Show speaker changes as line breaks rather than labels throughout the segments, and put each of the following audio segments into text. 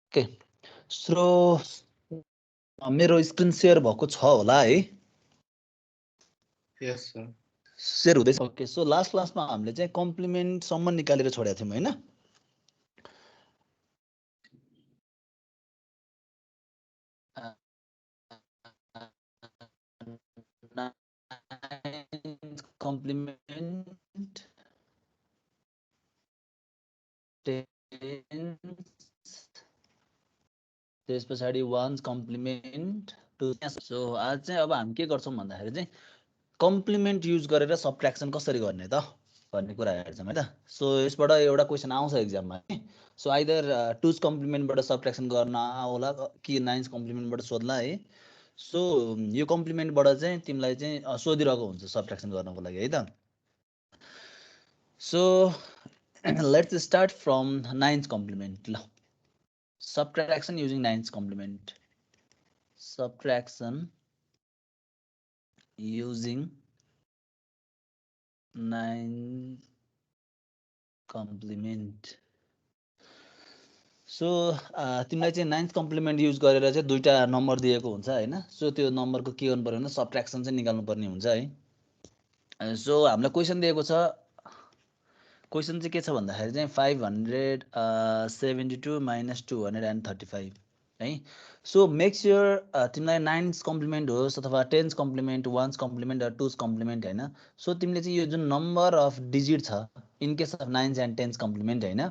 Okay so मेरो screen share भएको छ होला है
यस सर
शेयर हुँदैछ ओके सो लास्ट क्लासमा हामीले चाहिँ कम्प्लिमेन्ट सम्म निकालेर छोडेका थियौँ हैन कम्प्लिमेन्ट त्यस पछाडि वान्स कम्प्लिमेन्ट टु सो आज चाहिँ अब हामी के गर्छौँ भन्दाखेरि चाहिँ कम्प्लिमेन्ट युज गरेर सबट्र्याक्सन कसरी गर्ने त भन्ने कुरा हेर्छौँ है त सो यसबाट एउटा क्वेसन आउँछ एक्जाममा सो आइदर टुज कम्प्लिमेन्टबाट सबट्र्याक्सन गर्न होला कि नाइन्स कम्प्लिमेन्टबाट सोध्ला है सो यो कम्प्लिमेन्टबाट चाहिँ तिमीलाई चाहिँ सोधिरहेको हुन्छ सबट्र्याक्सन गर्नको लागि है त so let's start from nines complement ल subtraction using nines complement subtraction using nines complement so तिमीलाई चाहिँ नाइन्थ कम्प्लिमेन्ट युज गरेर चाहिँ दुईटा नम्बर दिएको हुन्छ हैन सो त्यो नम्बरको के गर्नु पर्यो भने सबट्र्याक्सन चाहिँ निकाल्नु पर्ने हुन्छ है सो हामीलाई क्वेसन दिएको छ क्वेसन चाहिँ के छ भन्दाखेरि चाहिँ 572 माइनस 235 है सो मेक स्योर तिमीलाई नाइन्स कम्प्लिमेन्ट होस् अथवा टेन्स कम्प्लिमेन्ट वान्स कम्प्लिमेन्ट र टुज कम्प्लिमेन्ट हैन सो तिमीले चाहिँ यो जुन नम्बर अफ डिजिट छ in case of nines and tens complement हैन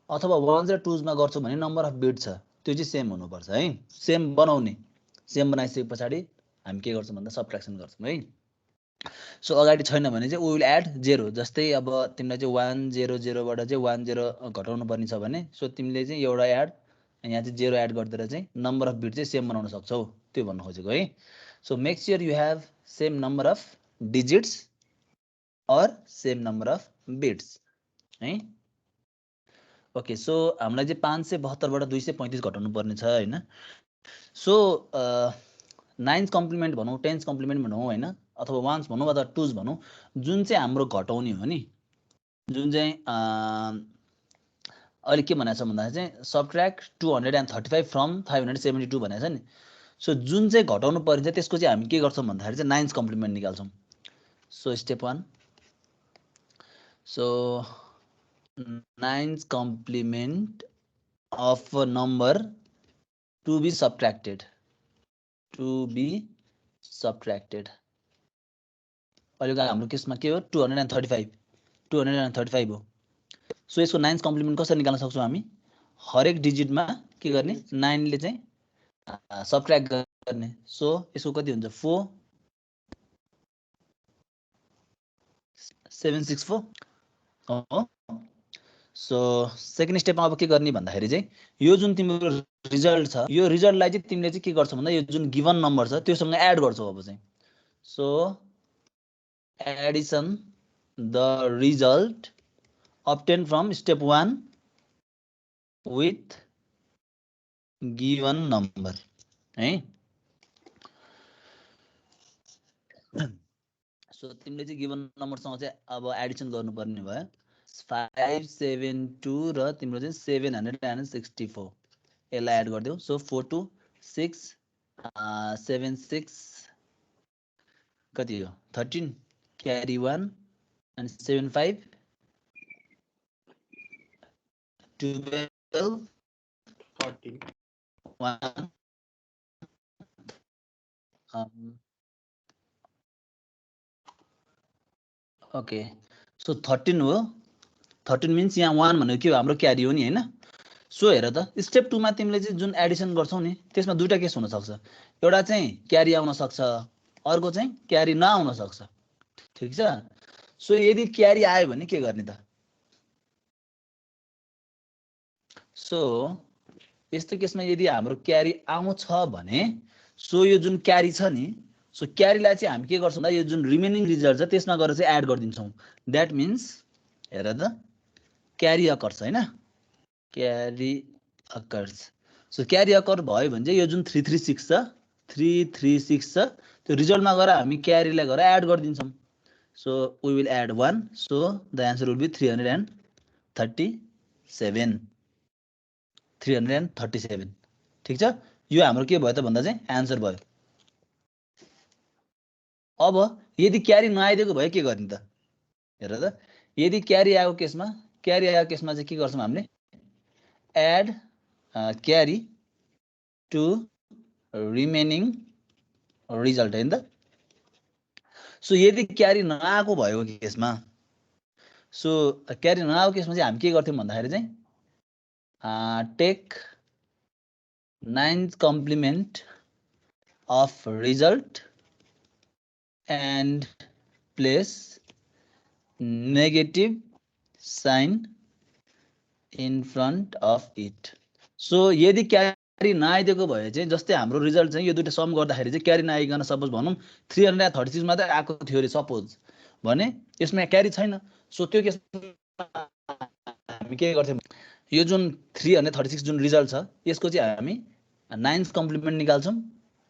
अथवा वान्स र टुजमा गर्छौ भने नम्बर अफ बिट छ त्यो चाहिँ सेम हुनुपर्छ है सेम बनाउने सेम बनाइसके पछाडि हामी के गर्छौँ भन्दा सबट्र्याक्सन गर्छौँ है सो अगाडि छैन भने चाहिँ वी विल एड 0 जस्तै अब तिमीलाई चाहिँ 100 बाट चाहिँ 10 घटाउनु पर्ने छ भने सो तिमीले चाहिँ एउटा एड यहाँ चाहिँ 0 एड गरिदिएर चाहिँ नम्बर अफ बिट चाहिँ सेम बनाउन सक्छौ त्यो भन्न खोजेको है so make sure you have same number of digits or same number of bits है ओके सो हामीलाई चाहिँ 572 बाट 235 घटाउनु पर्ने छ हैन सो नाइन्थ कम्प्लिमेन्ट भनौँ टेन्थ कम्प्लिमेन्ट भनौँ हैन अथवा वान्स भनौँ अथवा टुज भनौँ जुन चाहिँ हाम्रो घटाउने हो नि जुन चाहिँ अहिले के भनेको छ भन्दाखेरि चाहिँ सबट्र्याक्ट 235 फ्रम 572 भनेको छ नि सो जुन चाहिँ घटाउनु परिन्छ त्यसको चाहिँ हामी के गर्छौँ भन्दाखेरि चाहिँ नाइन्थ कम्प्लिमेन्ट निकाल्छौँ so step 1 so ninth complement of a number to be subtracted अहिलेको हाम्रो केसमा के हो 235 हो सो यसको नाइन्थ कम्प्लिमेन्ट कसरी निकाल्न सक्छौँ हामी हरेक डिजिटमा के गर्ने 9 ले चाहिँ सबट्र्याक्ट गर्ने सो यसको कति हुन्छ 4 764 हो सो सेकेन्ड स्टेपमा अब के गर्ने भन्दाखेरि चाहिँ यो जुन तिम्रो रिजल्ट छ यो रिजल्टलाई चाहिँ तिमीले चाहिँ के गर्छौ भन्दा यो जुन गिवन नम्बर छ त्योसँग एड गर्छौ अब चाहिँ so Edison the result obtained from step 1 with given number है सो तिमीले चाहिँ गिवन नम्बरसँग चाहिँ अब एडिसन गर्नुपर्ने भयो 572 र तिम्रो चाहिँ 764 यसलाई एड गरिदेऊ सो 426 76 कति हो 13 क्यारी 1 and 75 12
14
1 ओके सो 13 हो 13 मिन्स यहाँ 1 भनेको के हो हाम्रो क्यारी हो नि हैन सो हेर त स्टेप 2 मा तिमीले चाहिँ जुन एडिसन गर्छौ नि त्यसमा दुईटा केस हुन सक्छ एउटा चाहिँ क्यारी आउन सक्छ अर्को चाहिँ क्यारी नआउन सक्छ ठीक छ सो यदि क्यारी आयो भने के गर्ने त सो यस्तो केसमा यदि हाम्रो क्यारी आउँछ भने सो यो जुन क्यारी छ नि सो क्यारीलाई चाहिँ हामी के गर्छौँ भन्दा यो जुन रिमेनिङ रिजल्ट छ त्यसमा गएर चाहिँ एड गरिदिन्छौँ द्याट मिन्स हेर त क्यारी अकर्स हैन क्यारी अकर्स सो क्यारी अकर भयो भने चाहिँ यो जुन 336 छ 336 छ त्यो रिजल्टमा गएर हामी क्यारीलाई गएर एड गरिदिन्छौँ so we will add 1 so the answer will be 337 337 ठीक छ यो हाम्रो के भयो त भन्दा चाहिँ आन्सर भयो अब यदि क्यारी नआइदिएको भए के गर्ने त हेर त यदि क्यारी आएको केसमा चाहिँ के गर्छौं हामीले add carry to remaining result हैन त सो यदि क्यारी नआएको भएको केसमा सो क्यारी नआएको केसमा चाहिँ हामी के गर्थ्यौं भन्दाखेरि चाहिँ take 9th complement of result and place negative sign in front of it. So यदि क्यारी नआइदिएको भए चाहिँ जस्तै हाम्रो रिजल्ट चाहिँ यो दुईटा सम गर्दाखेरि चाहिँ क्यारी नआइकन सपोज भनौं 336 मात्रै आएको थियो रे सपोज भने यसमा क्यारी छैन सो त्यो केसमा हामी के गर्थ्यौं यो जुन 336 जुन रिजल्ट छ यसको चाहिँ हामी 9th कम्प्लिमेन्ट निकाल्छौं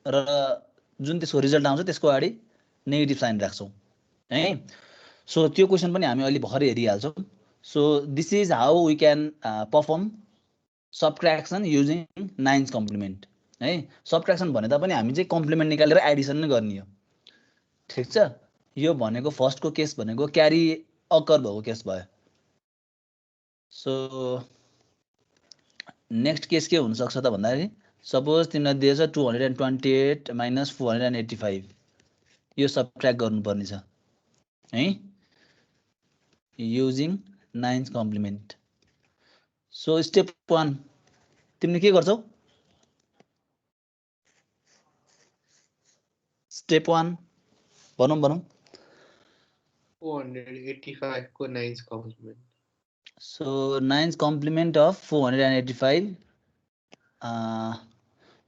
र जुन त्यसको रिजल्ट आउँछ त्यसको अगाडि नेगेटिभ साइन राख्छौं है सो त्यो क्वेशन पनि हामी अलि भर्खरै हेरिहाल्छौं so this is how we can perform subtraction using 9th complement है सबट्र्याक्सन भने तापनि हामी चाहिँ कम्प्लिमेन्ट निकालेर एडिसन नै गर्ने हो ठीक छ यो भनेको फर्स्टको केस भनेको क्यारी अकर भएको केस भयो सो नेक्स्ट केस के हुन सक्छ त भन्दाखेरि सपोज तिमीलाई दिएछ 228 minus 485 यो सबट्र्याक्ट गर्नुपर्ने छ है using 9th complement so step 1 तिमीले के गर्छौ स्टेप 1 भनौं
485 को 9th complement
so 9th complement of 485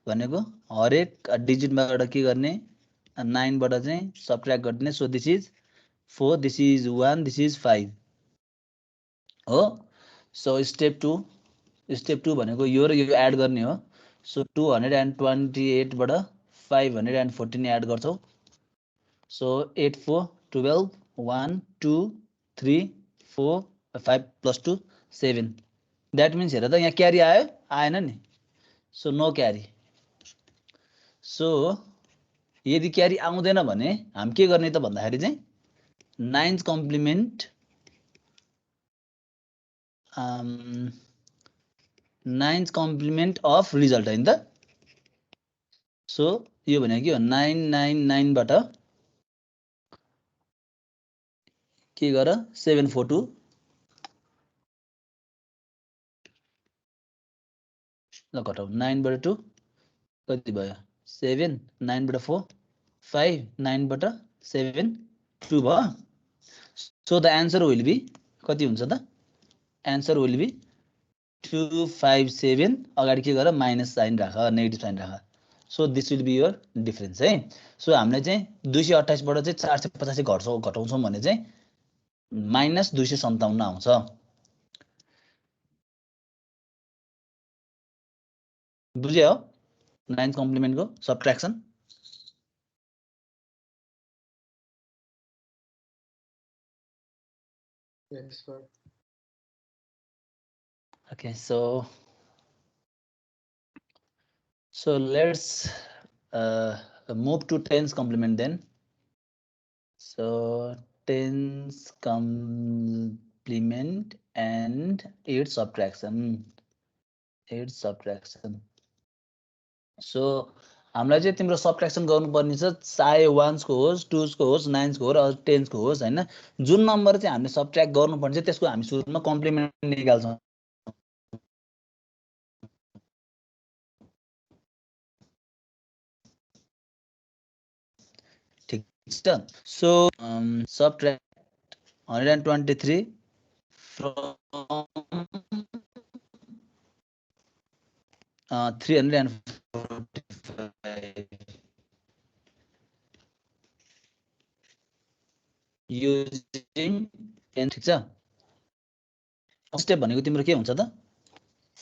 भनेको हरेक डिजिटबाट के गर्ने 9 बाट चाहिँ सबट्र्याक्ट गर्ने so this is 4 this is 1 this is 5 हो सो स्टेप 2 भनेको यो र यो एड गर्ने हो सो 228 बाट 514 एड गर्छौ सो 8 4 12 1 2 3 4 5 plus 2 7 द्याट मिन्स हेर त यहाँ क्यारी आयो आएन नि सो नो क्यारी सो यदि क्यारी आउँदैन भने हामी के गर्ने त भन्दाखेरि चाहिँ 9th complement 9th complement of result हैन त सो यो भनेको के हो 999 बाट के गर 742 ल घटाउ 9 बाट 2 कति भयो 7 9 बाट 4 5 9 बाट 7 2 भयो so the answer will be कति हुन्छ त आन्सर विल बी 257 अगाडि के गर माइनस साइन राख नेगेटिभ साइन राख so this will be your difference है सो हामीले चाहिँ 228 बाट चाहिँ 485 घटाउँछौं भने चाहिँ माइनस 257 आउँछ बुझ्यो 9th कम्प्लिमेन्ट को सबट्र्याक्सन
yes sir
okay so let's move to 10th complement then so 10th complement and its subtraction so हामीलाई चाहिँ तिम्रो सबट्र्याक्सन गर्नुपर्ने छ चाहे 1s को होस् 2s को होस् 9s को होस् 10s को होस् हैन जुन नम्बर चाहिँ हामीले सबट्र्याक्ट गर्नुपर्ने छ त्यसको हामी सुरुमा कम्प्लिमेन्ट निकाल्छौं ठीक छ सो सबट्र्याक्ट 123 from 345 using 10 ठीक छ फर्स्ट स्टेप भनेको तिम्रो के हुन्छ त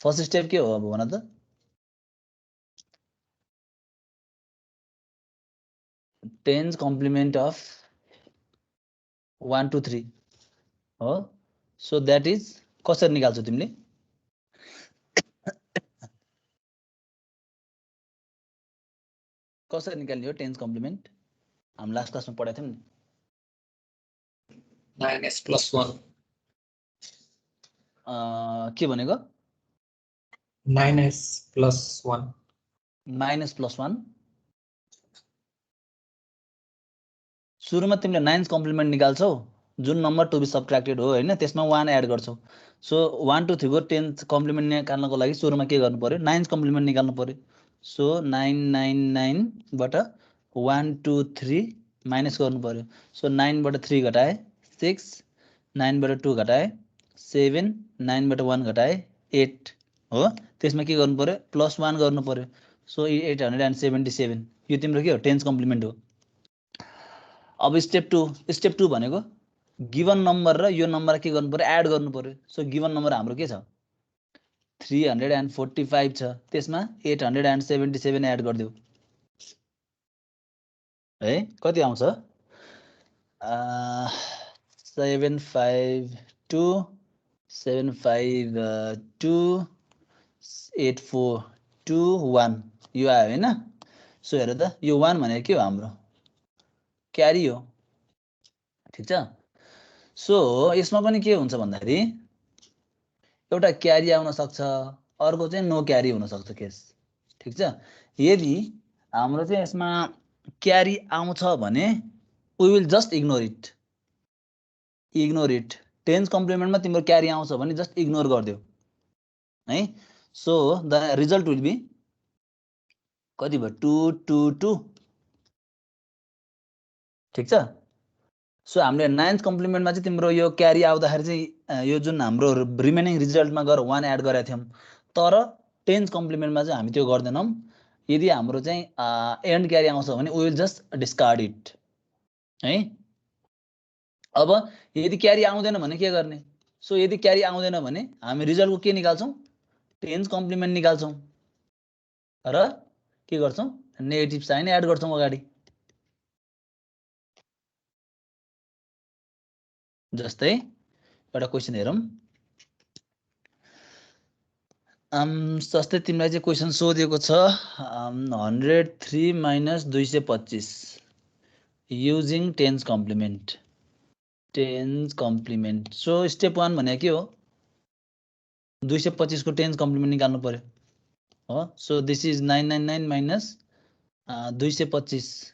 फर्स्ट स्टेप के हो अब भन त 10's complement of 1 2 3 हो सो दैट इज कसरी निकाल्छौ तिमीले कसरी निकाल्ने हो टेन्स कम्प्लिमेन्ट? हामी लास्ट क्लासमा पढाएको थियौँ नि।
9s plus 1.
के भनेको?
9s plus 1.
Minus plus 1. सुरुमा तिमीले 9s कम्प्लिमेन्ट निकाल्छौ, जुन नम्बर टु बी सबट्र्याक्टेड हो हैन, त्यसमा 1 एड गर्छौ। सो 1 2 3 को 10 कम्प्लिमेन्ट निकाल्नको लागि सुरुमा के गर्नु पर्यो? 9s कम्प्लिमेन्ट निकाल्नु पर्यो। सो 999 बाट 1 2 3 माइनस गर्नु पर्यो। सो 9 बाट 3 घटाए 6, 9 बाट 2 घटाए 7, 9 बाट 1 घटाए 8 हो। त्यसमा के गर्नु पर्यो? प्लस 1 गर्नु पर्यो। सो 877 यो तिम्रो के हो? 10s कम्प्लिमेन्ट हो। अब स्टेप 2 भनेको गिवन नम्बर र यो नम्बर के गर्नु पर्यो? एड गर्नु पर्यो। सो गिवन नम्बर हाम्रो के छ? 345 छ, त्यसमा 877 एड गरिदेऊ है। कति आउँछ? 752 8421 यो आयो हैन? सो हेर त, यो 1 भनेको के हो? हाम्रो क्यारी हो, ठिक छ। सो यसमा पनि के हुन्छ भन्दाखेरि एउटा क्यारी आउन सक्छ, अर्को चाहिँ नो क्यारी हुन सक्छ केस, ठिक छ। यदि हाम्रो चाहिँ यसमा क्यारी आउँछ भने we will just ignore it. 10s कम्प्लिमेन्टमा तिम्रो क्यारी आउँछ भने जस्ट इग्नोर गरिदेऊ है। So the result will be कति भयो? 222, ठिक छ। सो हामीले 9s कम्प्लिमेन्टमा चाहिँ तिम्रो यो क्यारी आउँदाखेरि चाहिँ यो जुन हाम्रो रिमेनिङ रिजल्टमा गएर 1 एड गरेका थियौँ, तर 10s कम्प्लिमेन्टमा चाहिँ हामी त्यो गर्दैनौँ। यदि हाम्रो चाहिँ एन्ड क्यारी आउँछ भने we will just discard it है। अब यदि क्यारी आउँदैन भने के गर्ने? सो यदि क्यारी आउँदैन भने हामी रिजल्टको के निकाल्छौँ? 10s कम्प्लिमेन्ट निकाल्छौँ र के गर्छौँ? नेगेटिभ साइन एड गर्छौँ अगाडि। जस्तै एउटा क्वेसन हेरौँ। जस्तै तिमीलाई चाहिँ क्वेसन सोधेको छ 103 minus 225 using 10s complement. 10s complement. So step 1 भनेको के हो? 225 को 10s कम्प्लिमेन्ट निकाल्नु पर्यो हो। So this is 999 minus 225।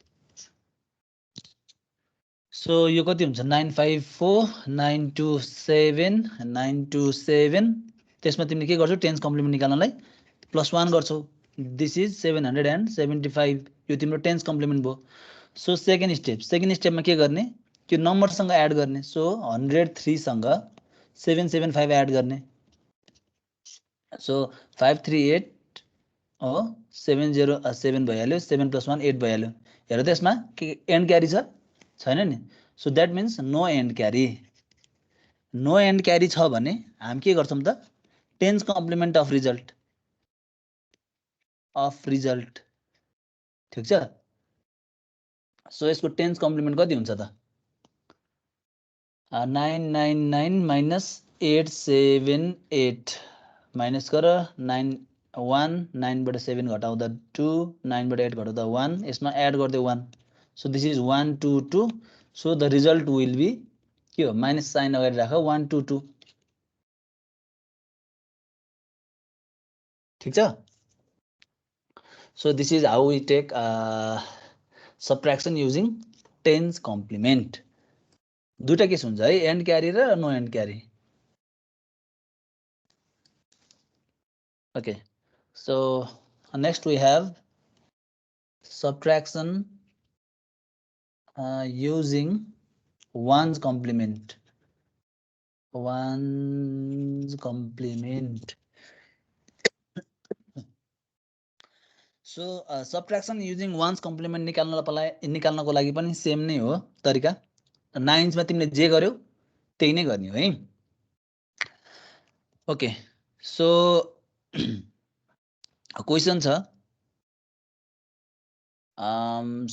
So यो कति हुन्छ? 954 927 927। त्यसमा तिमीले के गर्छौ? 10s कम्प्लिमेन्ट निकाल्नलाई प्लस 1 गर्छौ। This is 775। यो तिम्रो 10s कम्प्लिमेन्ट भयो। सो सेकेन्ड स्टेपमा के गर्ने? त्यो नम्बरसँग एड गर्ने। सो 103 सँग 775 एड गर्ने। सो 538 हो, 707 भइहाल्यो, 7 + 1 8 भइहाल्यो। हेर त यसमा के एन्ड क्यारी छ? छैन नि। So that means no end carry. No end carry छ भने हामी के गर्छौँ त? 10s कम्प्लिमेन्ट अफ रिजल्ट ठिक छ। सो यसको 10s कम्प्लिमेन्ट कति हुन्छ त? 999 माइनस 878 माइनस गर 9 1 9 बाट 7 घटाउँदा 2 9 बाट 8 घटाउँदा 1 यसमा एड गर्दै 1। So this is 122। So the result will be के हो? माइनस साइन अगाडि राख 122, ठिक छ। So this is how we take subtraction using 10s complement. दुईटा केस हुन्छ है, एन्ड क्यारी र no end carry. Okay, so next we have subtraction using 1's complement. 1's complement. So subtraction using 1's complement निकाल्नको लागि पनि same नै हो तरिका। 9s मा तिमीले जे गर्यौ त्यही नै गर्ने हो है। ओके, सो क्वेसन छ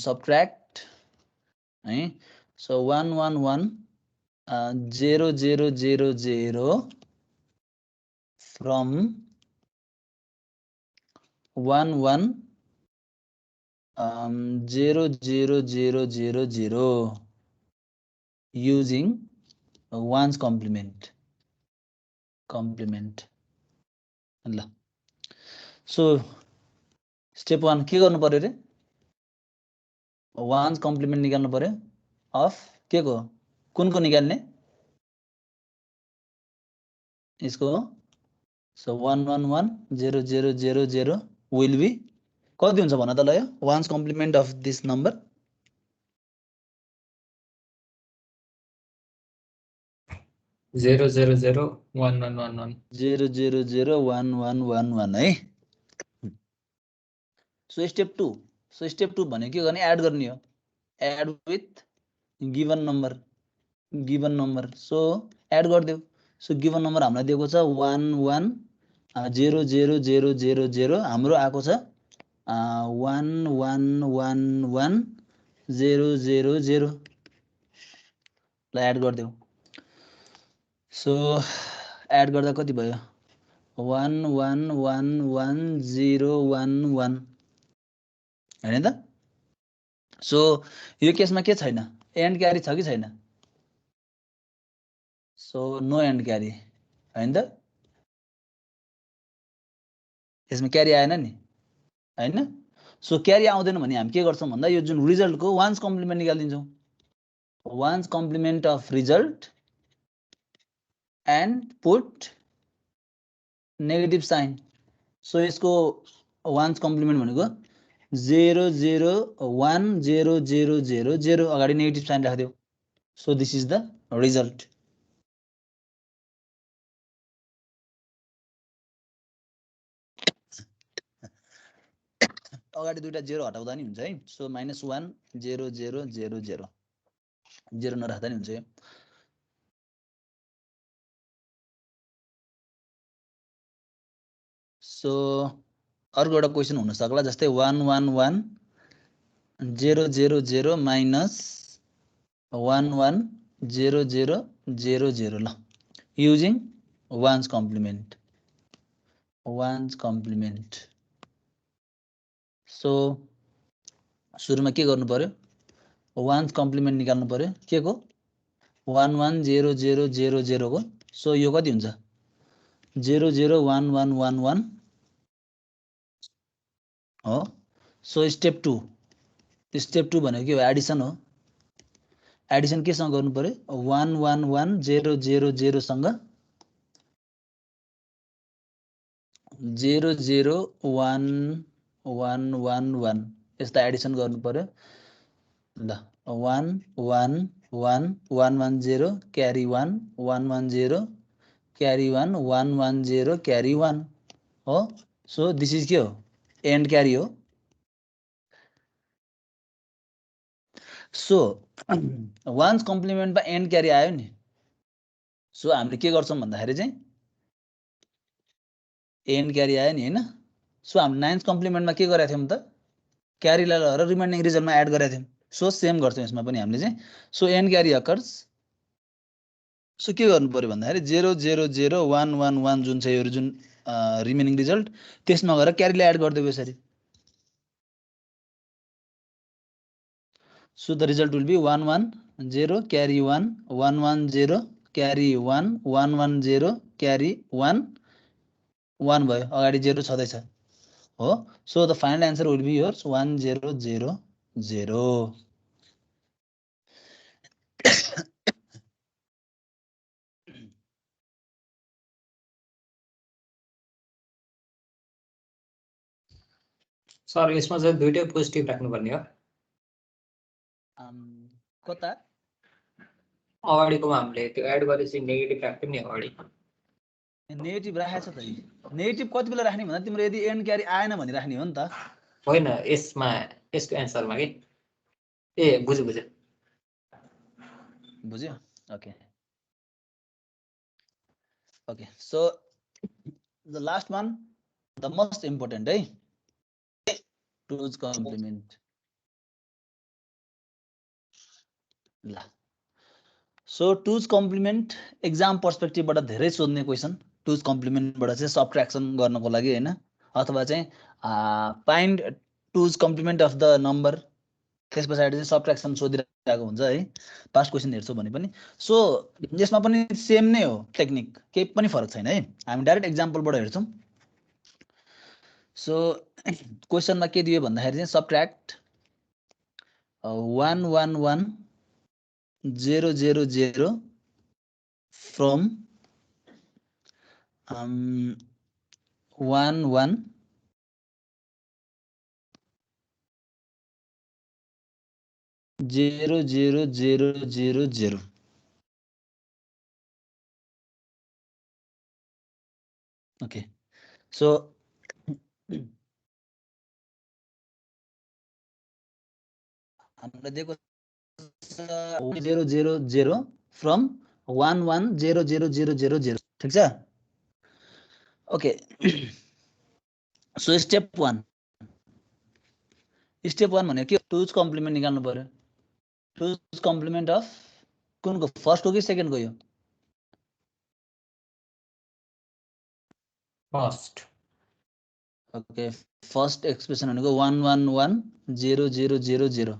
subtract है। So 111 0 0 0 0 from 1 1 0 0 0 0 0 using ones complement ल सो स्टेप 1 के गर्नु पर्यो रे ones complement निकाल्नु पर्यो अफ के को कुनको निकाल्ने यसको सो 1 1 1 0 0 0 0 will be कति हुन्छ भन त ल यो ones complement of this number
0 0 0 1 1 1 1
0 0 0 1 1 1 1 है सो स्टेप 2 भने के गर्ने एड गर्ने हो add with given number so add गरिदेऊ सो गिवन नम्बर हामीलाई दिएको छ 1 1 0 0 0 0 0 हाम्रो आएको छ 1 1 1 1 0 0 0 ल एड गरिदेऊ सो एड गर्दा कति भयो 1 1 1 1 0 1 1 हैन त सो यो केसमा के छैन एन्ड क्यारी छ कि छैन सो नो एन्ड क्यारी हैन त यसमा क्यारी आएन नि हैन सो क्यारी आउँदैन भने हामी के गर्छौं भन्दा यो जुन रिजल्टको वान्स कम्प्लिमेन्ट निकाल्दिन्छौं one's complement of result and put negative sign so यसको वान्स कम्प्लिमेन्ट भनेको 0 0 1 0 0 0 0 अगाडि नेगेटिभ साइन राख्दियौ so this is the result अगाडि दुईटा 0 हटाउँदा नि हुन्छ है सो -1 0 0 0 0 0 नराख्दा नि हुन्छ सो अर्को एउटा क्वेशन हुन सक्ला जस्तै 1 1 1 0 0 0 माइनस 1 1 0 0 0 0 ल युजिङ वान्स कम्प्लिमेन्ट सो सुरुमा के गर्नु पर्यो वान्स कम्प्लिमेन्ट निकाल्नु पर्यो के को 1 1 0 0 0 0 को सो यो कति हुन्छ 0 0 1 1 1 1 हो सो स्टेप 2 भनेको के हो एडिसन हो एडिसन केसँग गर्नु पर्यो 1 1 1 0 0 0 सँग 0 0 1 1 1 1 यस्ता एडिसन गर्नु पर्यो ल 1 1 1 1 1 0 क्यारी 1 1 1 0 क्यारी 1 1 1 0 क्यारी 1 हो सो दिस इज के हो एन्ड क्यारी हो सो वान्स कम्प्लिमेन्टमा एन्ड क्यारी आयो नि सो हामीले के गर्छौं भन्दाखेरि चाहिँ एन्ड क्यारी आयो नि हैन सो हामी नाइन्थ कम्प्लिमेन्टमा के गरेका थियौं त क्यारीलाई लगाएर रिमाइन्डिङ रिजल्टमा एड गरेका थियौं सो सेम गर्छौं यसमा पनि हामीले चाहिँ so end carry occurs so के गर्नु पर्यो भन्दाखेरि 0 0 0 1 1 1 जुन छ यो जुन रिमेनिङ रिजल्ट त्यसमा गएर क्यारीलाई एड गरिदेऊ यसरी so the result will be 1 1 0 carry 1 1 1 0 carry 1 1 1 0 carry 1 1 भयो अगाडि 0 छदै छ हो so the final answer will be yours 1 0 0 0
sir यसमा चाहिँ दुईटै पोजिटिभ राख्नु पर्ने हो
कता
अगाडिकोमा हामीले त्यो एड गरेपछि नेगेटिभ राख्थ्यौं नि अगाडि
नेगेटिभ राखेछ त नेगेटिभ कति बेला राख्ने भन्दा तिम्रो यदि एन्ड क्यारी आएन भने राख्ने हो नि त
होइन यसमा यसको एन्सरमा के ए बुझ्यो
okay so the last one the most important है टुज कम्प्लिमेन्ट ल सो टुज कम्प्लिमेन्ट एक्जाम पर्सपेक्टिभबाट धेरै सोध्ने क्वेसन टुज कम्प्लिमेन्टबाट चाहिँ सब्ट्र्याक्सन गर्नको लागि हैन अथवा चाहिँ find two's complement of the number, त्यस पछाडि चाहिँ सब्ट्र्याक्सन सोधिरहेको हुन्छ है पास्ट क्वेसन हेर्छौँ भने पनि। सो यसमा पनि सेम नै हो टेक्निक, केही पनि फरक छैन है। हामी डाइरेक्ट एक्जाम्पलबाट हेर्छौँ। सो क्वेसनमा के दियो भन्दाखेरि चाहिँ सब्ट्र्याक्ट 1 1 1 0 0 0 फ्रम 1 1 0 0 0 0 0। ओके, सो हामीलाई दिएको 0 0 0 फ्रम 1 1 0 0 0 0 0, ठिक छ। ओके, सो स्टेप 1 भनेको के? टुज कम्प्लिमेन्ट निकाल्नु पर्यो। टुज कम्प्लिमेन्ट अफ कुनको? फर्स्ट हो कि सेकेन्डको? यो
फर्स्ट।
ओके, फर्स्ट एक्सप्रेसन भनेको 1 1 1 0 0 0 0।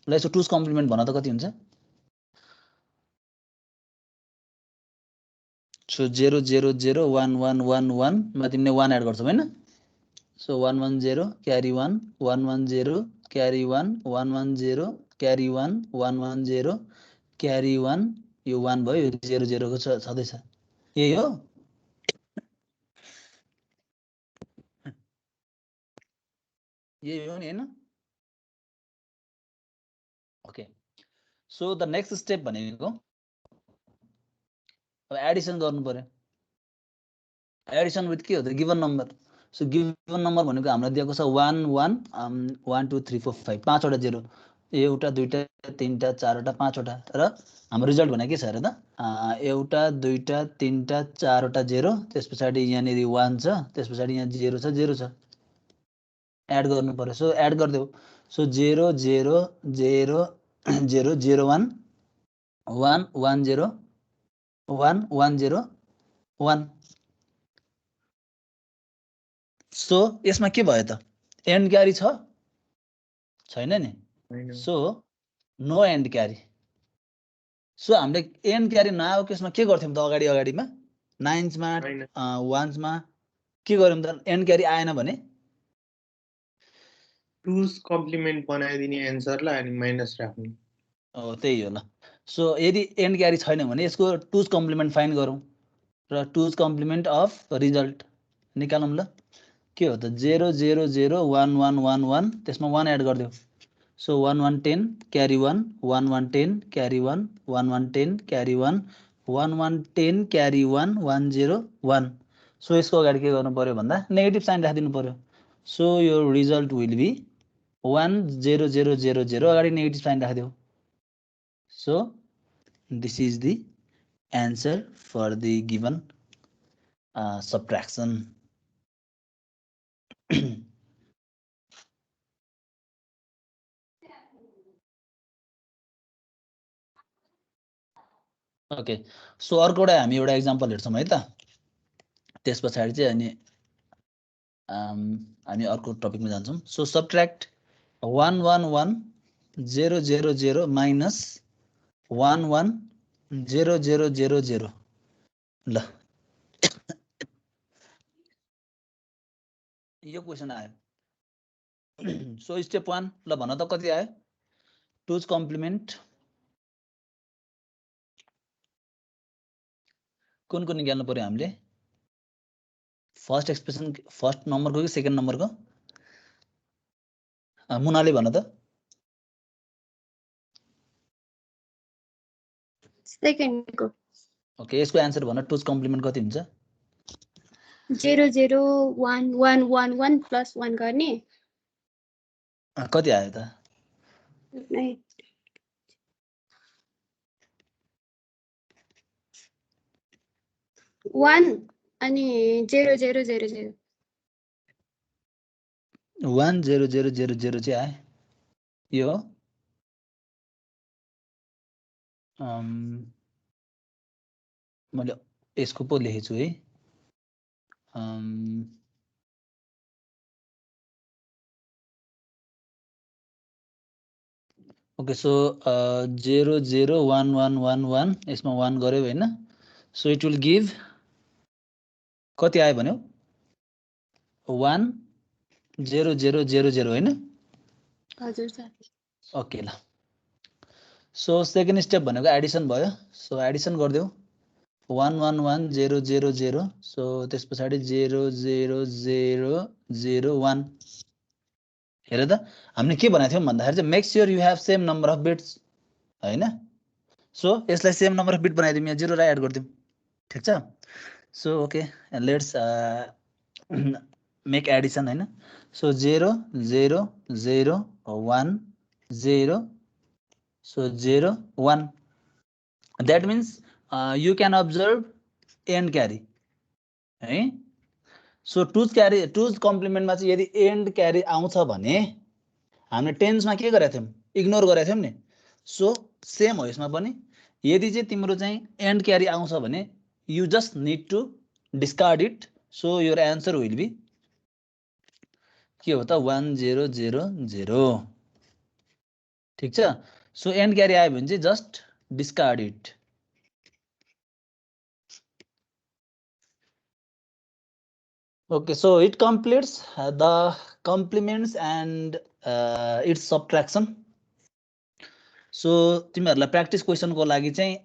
ल यसो टुज कम्प्लिमेन्ट भन त कति हुन्छ? सो 0 0 0 1 1 1 1 मा तिमीले 1 एड गर्छौ हैन? सो 1 1 0 क्यारी 1 1 1 0 क्यारी 1 1 1 0 क्यारी 1 1 1 0 क्यारी 1, यो 1 भयो, 0 0 को छँदैछ। यही हो। यही हो नि हैन? Okay, so the next step भनेको अब एडिसन गर्नु पर्यो। एडिसन विथ के हो त? Given number. So given number भनेको हामीलाई दिएको छ 1 1 1 2 3 4 5, 5 वटा 0, एउटा दुईटा तीनटा चारवटा पाँचवटा, र हाम्रो रिजल्ट भनेको के छ हेर त? एउटा दुईटा तीनटा चारवटा 0, त्यस पछाडि यहाँनिर 1 छ, त्यस पछाडि यहाँ 0 छ 0 छ, एड गर्नु पर्यो। सो एड गरिदेऊ। सो 0 0 0 0 0 1 1 1 0 1 1 0 1। सो यसमा के भयो त? एन्ड क्यारी छ? छैन नि। So no end carry. So हामीले एन्ड क्यारी नआएको केसमा के गर्थ्यौँ त? अगाडिमा नाइन्समा वान्समा के गर्यौँ त? एन्ड क्यारी आएन भने
टुज कम्प्लिमेन्ट बनाइदिने एन्सरलाई अनि माइनस राख्ने।
हो, त्यही हो। ल सो यदि एन्ड क्यारी छैन भने यसको टुज कम्प्लिमेन्ट फाइन्ड गरौँ, र टुज कम्प्लिमेन्ट अफ रिजल्ट निकालौँ। ल के हो त? 0 0 0 1 1 1 1, त्यसमा 1 एड गरिदेऊ। सो 1 1 10 क्यारी 1 1 1 10 क्यारी 1 1 1 10 क्यारी 1 1 1 10 क्यारी 1 1 0 1। सो यसको अगाडि के गर्नु पर्यो भन्दा नेगेटिभ साइन राखिदिनु पर्यो। सो यो रिजल्ट विल बी 1 0 0 0 0, अगाडि नेगेटिभ साइन राखिदेऊ। So this is the answer for the given subtraction. Okay, so अर्कोवटा हामी एउटा एक्जाम्पल हेर्छौँ है त। त्यस पछाडि चाहिँ अनि हामी अर्को टपिकमा जान्छौँ। So subtract 1 1 1 0 0 0 minus 1 1 0 0 0 0। ल यो क्वेसन आयो। सो स्टेप 1 ल भन त कति आयो? टुज कम्प्लिमेन्ट कुनको निकाल्नु पर्यो हामीले? फर्स्ट एक्सप्रेसन, फर्स्ट नम्बरको कि सेकेन्ड नम्बरको? मुनाले भन त।
सेकेन्डको।
ओके, यसको एन्सर भन। टुज कम्प्लिमेन्ट कति हुन्छ?
0 0 1 1 1 1 प्लस 1 गर्ने।
कति आयो त?
1 अनि 0 0 0 0।
1 0 0 0 0 चाहिँ आयो। यो मैले यसको पो लेखेको छु है। ओके सो 0 0 1 1 1 1 यसमा 1 गर्यो हैन सो इट विल गिभ कति आयो भन्यो 1 0 0 0 0 हैन
हजुर सर
ओके ल सो सेकेन्ड स्टेप भनेको एडिसन भयो सो एडिसन गर्दियौ 1 1 1 0 0 0 सो त्यस पछाडी 0 0 0 0 1 हेर त हामीले के भनेको थियौं भन्दाखेरि चाहिँ make sure you have same number of bits हैन सो यसलाई सेम नम्बर अफ बिट बनाइदिउँ यहाँ 0 र एड गरिदिउँ ठीक छ so okay let's make Edison हैन so 0 0 0 1 0 so 0 1 that means you can observe end carry है सो टुज कम्प्लिमेन्ट मा चाहिँ यदि एन्ड क्यारी आउँछ भने हामीले टेन्स मा के गरेका थियौं इग्नोर गरेका थियौं नि सो सेम हो यसमा पनि यदि चाहिँ तिम्रो चाहिँ एन्ड क्यारी आउँछ भने you just need to discard it so your answer will be के हो त 1 0 0 0 ठीक छ सो एन्ड क्यारी आयो भने चाहिँ just discard it okay so it completes the complements and its subtraction so तिमीहरुलाई प्र्याक्टिस क्वेशन को लागि चाहिँ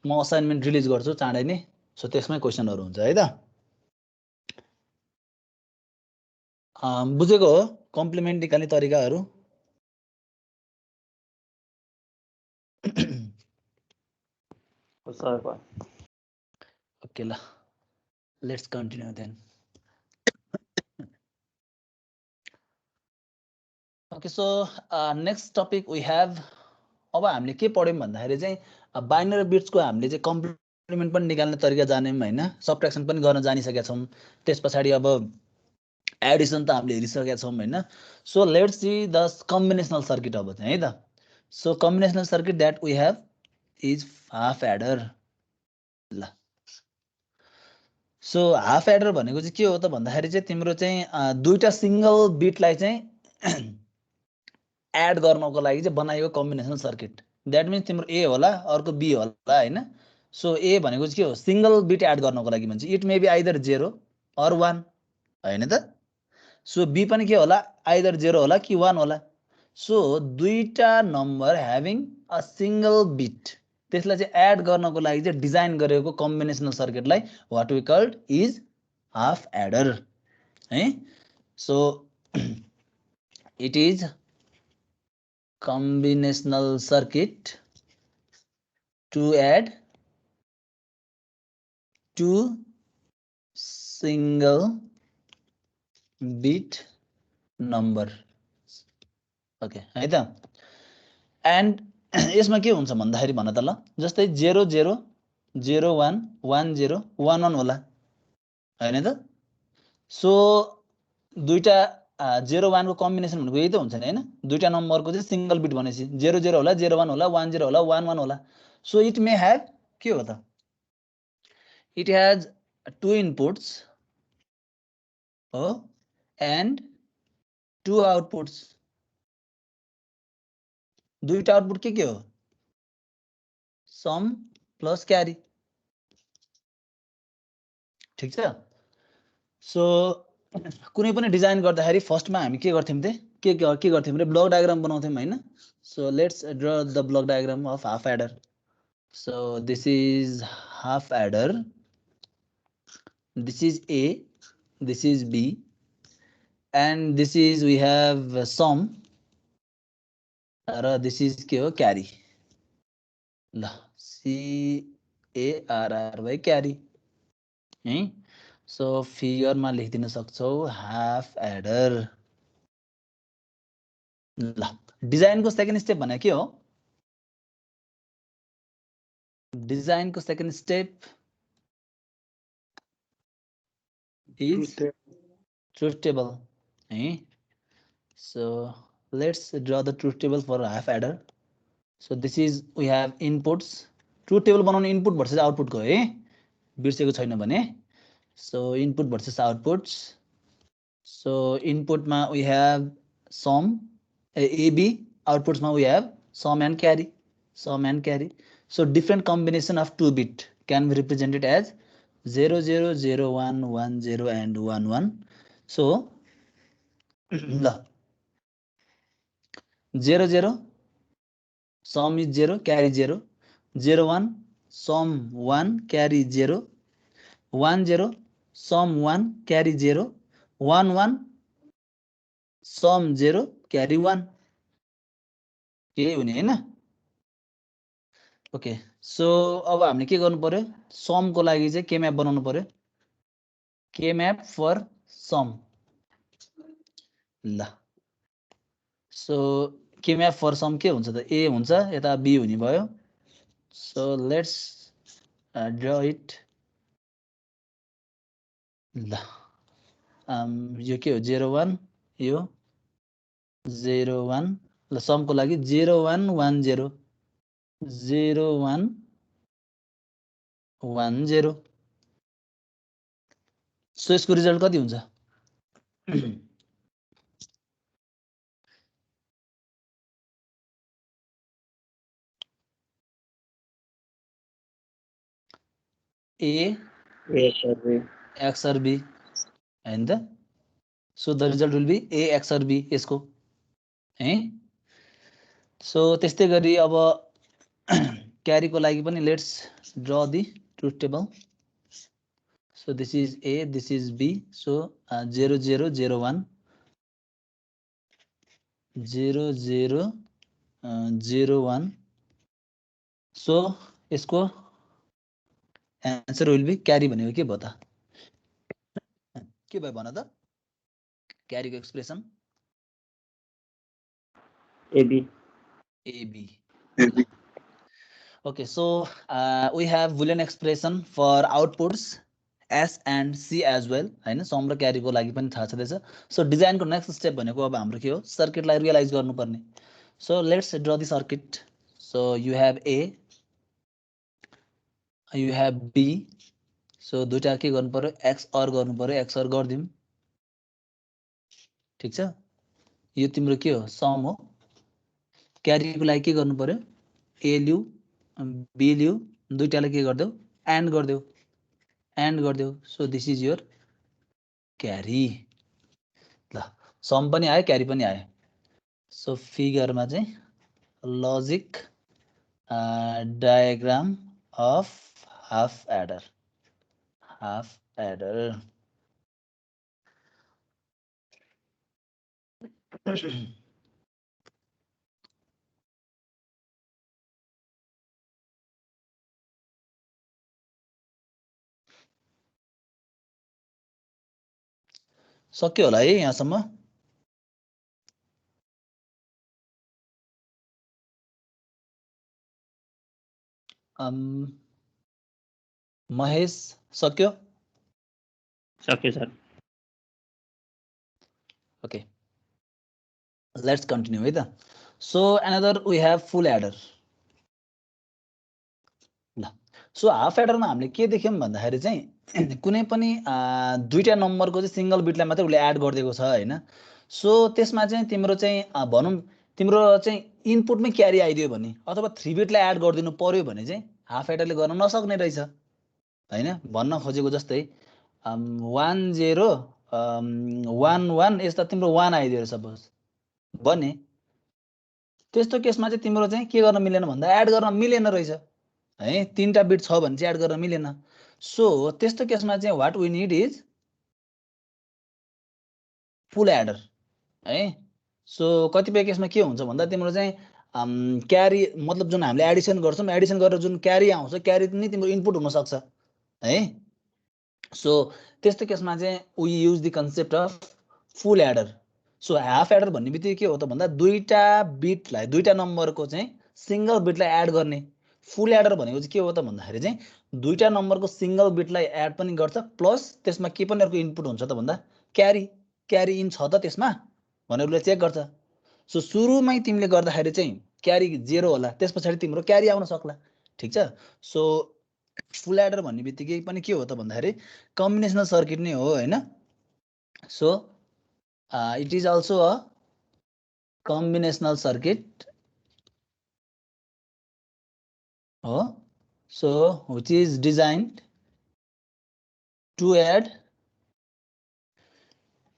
म असाइनमेन्ट रिलिज गर्छु चाँडै नै सो त्यसमै क्वेशनहरु हुन्छ है त बुझेको हो कम्प्लिमेन्ट निकाल्ने तरिकाहरु ओके ल let's continue then okay so next topic we have अब हामीले के पढ्यौं भन्दाखेरि चाहिँ बाइनरी बिट्स को हामीले चाहिँ कम्प्लिमेन्ट पनि निकाल्ने तरिका जान्यौं हैन सबट्र्याक्सन पनि गर्न जानिसकेका छौं त्यसपछि अब एडिसन त हामीले हेरिसकेका छौं हैन so let's see the combinational circuit अब चाहिँ है त so combinational circuit that we have is half adder ल सो हाफ एडर भनेको चाहिँ के हो त भन्दाखेरि चाहिँ तिम्रो चाहिँ दुईटा सिंगल बिटलाई चाहिँ एड गर्नको लागि चाहिँ बनाएको कम्बिनेशनल सर्किट दैट मिन्स तिम्रो ए होला अर्को बी होला हैन सो ए भनेको चाहिँ के हो सिंगल बिट एड गर्नको लागि भन्छ it may be either 0 or 1 हैन त सो बी पनि के होला आइदर 0 होला कि 1 होला सो दुईटा number having a single bit त्यसलाई चाहिँ एड गर्नको लागि चाहिँ डिजाइन गरेको कम्बिनेशनल सर्किटलाई what we called is half adder है so it is combinational circuit to add two single bit number okay है त एन्ड यसमा के हुन्छ भन्दाखेरि भन त ल जस्तै 0 0 0 1 1 0 1 1 होला हैन त सो दुईटा 0 1 को कम्बिनेसन भनेको यही त हुन्छ नि हैन दुईटा नम्बरको चाहिँ सिंगल बिट भनेपछि 0 0 होला 0 1 होला 1 0 होला 1 1 होला सो इट मे हैव के हो त इट हैज टु इनपुट्स हो एन्ड टु आउटपुट्स दुईटा आउटपुट के हो सम प्लस क्यारी ठीक छ सो कुनै पनि डिजाइन गर्दाखेरि फर्स्टमा हामी के गर्थ्यौं त के गर्थ्यौं रे ब्लक डायग्राम बनाउँथ्यौं हैन so let's draw the block diagram of half adder so this is half adder this is A this is B and this is we have sum र दिस इज के हो क्यारी ल C A R R Y carry है so figure मा लेखिदिन सक्छौ half adder ल design को सेकेन्ड स्टेप भने के हो डिजाइन को second step is truth table है so let's draw the truth table for half adder so this is we have inputs truth table बनाउने इनपुट भर्सेस आउटपुट को है बिर्सेको छैन भने so input versus outputs so input ma we have sum ab outputs ma we have sum and carry. So different combination of 2 bit can be represented as 0 0 0 1 1 0 and 1 1. So 0 0 sum is 0 carry 0 0 1 sum 1 carry 0 1 0 sum 1 carry 0 1 1 sum 0 carry 1 यही हुने हैन okay so अब हामीले के गर्नु पर्यो some को लागि चाहिँ के म्याप बनाउनु पर्यो के म्याप फर सम ल सो के म्याप फर सम के हुन्छ त ए हुन्छ यता बी हुने भयो सो लेट्स ड्र इट ल यो के हो 0 1 यो 0 1 ल सम को लागि 0 1 1 0 0 1 1 0 सो यसको रिजल्ट कति हुन्छ A XOR B and so the result will be A XOR B यसको है सो त्यस्तै गरी अब क्यारी को लागि पनि let's draw the truth table so this is A this is B so 0 0 0 1 0 0 0 1 so यसको आन्सर विल बी क्यारी भनेको के भयो त के भयो भन त क्यारी को expression
AB.
Okay, so we have Boolean expression for outputs S and C as well हैन सम र क्यारी को लागि पनि थाहा छदैछ सो डिजाइन को नेक्स्ट स्टेप भनेको अब हाम्रो के हो सर्किट लाई रियलाइज गर्नु पर्ने so let's draw the circuit so you have A you have B so दुईटा के गर्नु पर्यो XOR गर्नु पर्यो XOR गर्दिम ठीक छ यो तिम्रो के हो सम हो क्यारी को लागि के गर्नु पर्यो A लिउ B लिउ दुईटाले के गर्देऊ एन्ड गर्देऊ so this is your carry ल सम पनि आयो क्यारी पनि आयो सो फिगरमा चाहिँ logic diagram of half adder सक्यो होला है यहाँसम्म महेश सक्यो
सर
ओके लेट्स कन्टिन्यू है त so another we have full adder ल सो हाफ एडरमा हामीले के देख्यौं भन्दाखेरि चाहिँ कुनै पनि दुईटा नम्बरको चाहिँ सिंगल बिटलाई मात्रै उले एड गरिदिएको छ हैन सो त्यसमा चाहिँ तिम्रो चाहिँ भनौं तिम्रो चाहिँ इनपुटमै क्यारी आइदियो भने अथवा 3 बिटलाई एड गरिदिनु पर्यो भने चाहिँ हाफ एडरले गर्न नसक्ने रहेछ हैन भन्न खोजेको जस्तै 1 0 1 1 यस्ता तिम्रो 1 आइदियो सपोज भने त्यस्तो केसमा चाहिँ तिम्रो चाहिँ के गर्न मिलेन भन्दा एड गर्न मिलेन रहेछ है तीनटा बिट छ भने चाहिँ एड गर्न मिलेन सो त्यस्तो केसमा चाहिँ what we need is full adder है सो कतिपय केसमा के हुन्छ भन्दा तिम्रो चाहिँ क्यारी मतलब जुन हामीले एडिसन गर्छौं एडिसन गरेर जुन क्यारी आउँछ क्यारी नि तिम्रो इनपुट हुन सक्छ है सो त्यस्तो केसमा चाहिँ we use the concept of full adder so half adder भन्ने बित्तिकै के हो त भन्दा दुईटा बिटलाई दुईटा नम्बरको चाहिँ सिंगल बिटलाई एड गर्ने फुल एडर भनेको चाहिँ के हो त भन्दाखेरि चाहिँ दुईटा नम्बरको सिंगल बिटलाई एड पनि गर्छ प्लस त्यसमा के पनि अर्को इनपुट हुन्छ त भन्दा क्यारी इन छ त त्यसमा भनेर उसले चेक गर्छ सो सुरुमै तिमीले गर्दाखेरि चाहिँ क्यारी 0 होला त्यसपछि तिम्रो क्यारी आउन सक्ला ठीक छ सो फुल एडर भन्ने बित्तिकै पनि के हो त भन्दाखेरि कम्बिनेसनल सर्किट नै हो हैन so it is also a combinational circuit हो so which is designed to add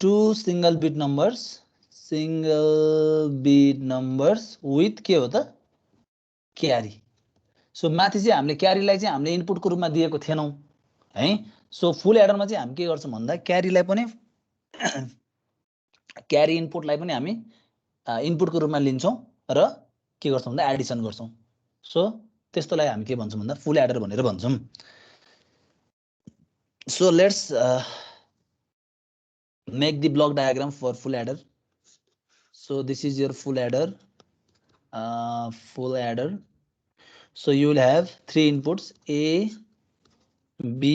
two single bit numbers with के हो त क्यारी सो माथि चाहिँ हामीले क्यारीलाई चाहिँ हामीले इनपुटको रूपमा दिएको थिएनौं है सो फुल एडरमा चाहिँ हामी के गर्छौं भन्दा क्यारीलाई पनि क्यारी इनपुटलाई पनि हामी इनपुटको रूपमा लिन्छौं र के गर्छौं भन्दा एडिसन गर्छौं सो त्यस्तोलाई हामी के भन्छौं भन्दा फुल एडर भनेर भन्छौं so let's make the block diagram for full adder. So this is your full adder. So you will have three inputs A, B,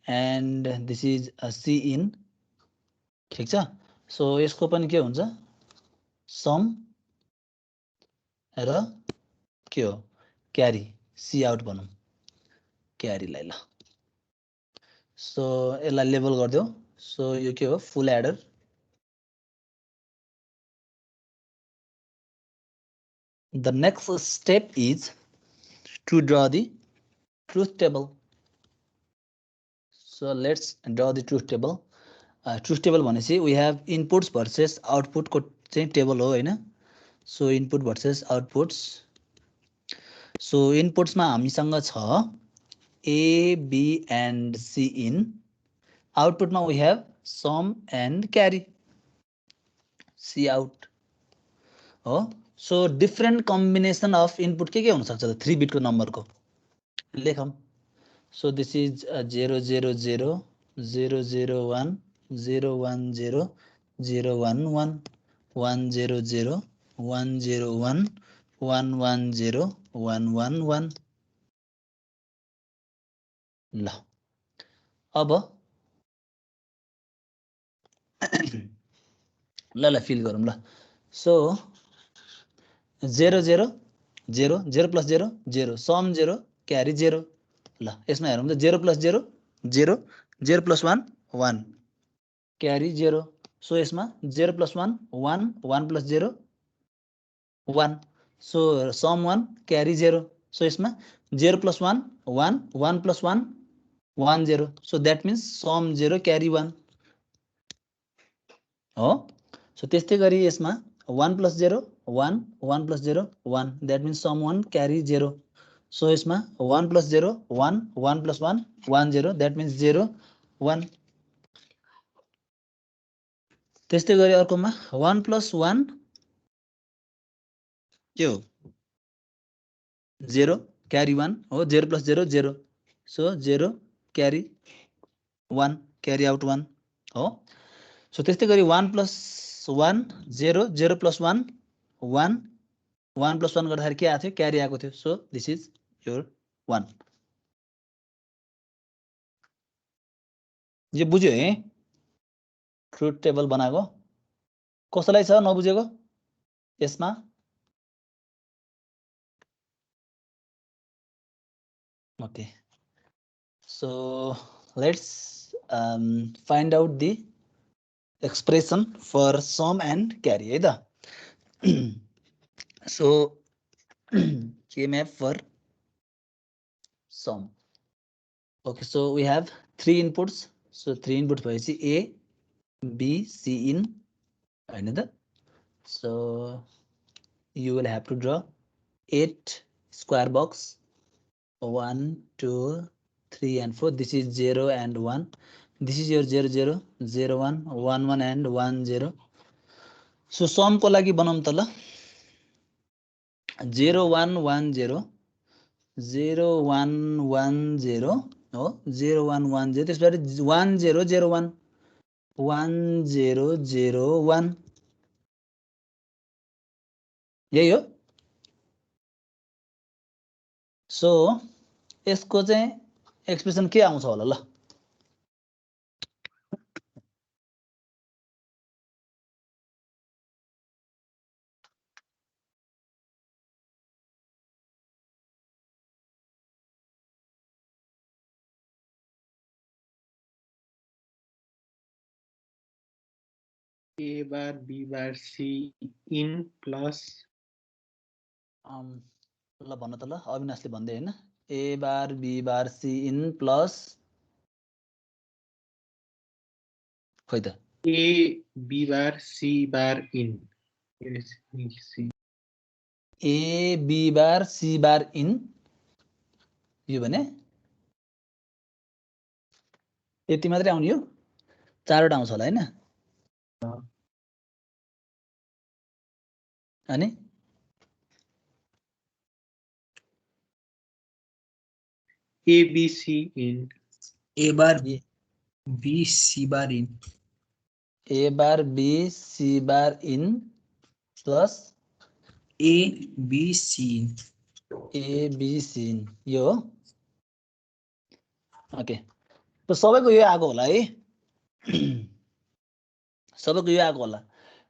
and this is a C in. ठीक छ? So यसको पनि के हुन्छ? Sum र के हो? Carry C out भनौं. Carry लाई ल. So यसलाई लेबल गर्दियौ. So यो के हो full adder the next step is to draw the truth table so let's draw the truth table truth table भनेपछि we have inputs versus output को चाहिँ टेबल हो हैन so input versus outputs so inputs मा हामीसँग छ A B and C in output मा we have sum and carry C out हो so different combination of input के हुन सक्छ त 3 बिट को नम्बर को लेखौं so this is 0 0 0 0 0 1 0 1 0 0 1 1 1 0 0 1 0 1 1 1 0 1 1 1 ल अब ल फिल गरौँ ल so 0 0 0 0 plus 0 0 sum 0 carry 0 ल यसमा हेरौँ त 0 plus 0 0 0 plus 1 1 carry 0 so यसमा 0 plus 1 1 1 plus 0 1 so sum 1 carry 0 so यसमा 0 plus 1 1 1 plus 1 1 0 so that means sum 0 carry 1 हो so त्यस्तै गरी यसमा 1 plus 0 1 1 plus 0 1 that means sum 1 carry 0 so यसमा 1 plus 0 1 1 plus 1 1 0 that means 0 1 त्यस्तै गरी अर्कोमा 1 plus 1 के हो 0 carry 1 हो 0 plus 0 0 so 0 carry 1 carry out 1 हो so त्यस्तै गरी 1 plus 1 0 0 plus 1 1 1 plus 1 गर्दाखेरि के आथ्यो क्यारी आएको थियो so this is your 1 यो बुझ्यो है ट्रुथ टेबल बनाएको कसैलाई छ नबुझेको यसमा okay so let's find out the expression for sum and carry है त so KMF for sum okay so we have three inputs so three inputs भएपछि A B C in हैन त so you will have to draw 8 square box 1 2 3 and 4 this is 0 and 1 this is your 0 0 0 1 1 1 and 1 0 so sum को लागि बनाउँ त ल 0 1 1 0 0 1 1 0 हो 0 1 1 0 त्यसपछि 1 0 0 1 1 0 0 1 यही हो सो यसको चाहिँ एक्सप्रेसन के आउँछ होला ल
A bar B bar C in plus
ल भन्न त ल अविनाशले भन्दै हैन A bar B bar C in plus खोइ त
A B bar C bar in. C.
A B bar C bar in यो भने यति मात्रै आउने यो चारवटा आउँछ होला हैन अनि
A B C in.
A bar B C bar in.
A bar B C bar in plus
A B C in.
A B C in यो हो ओके त सबैको यो आएको होला है सबैको यो आएको होला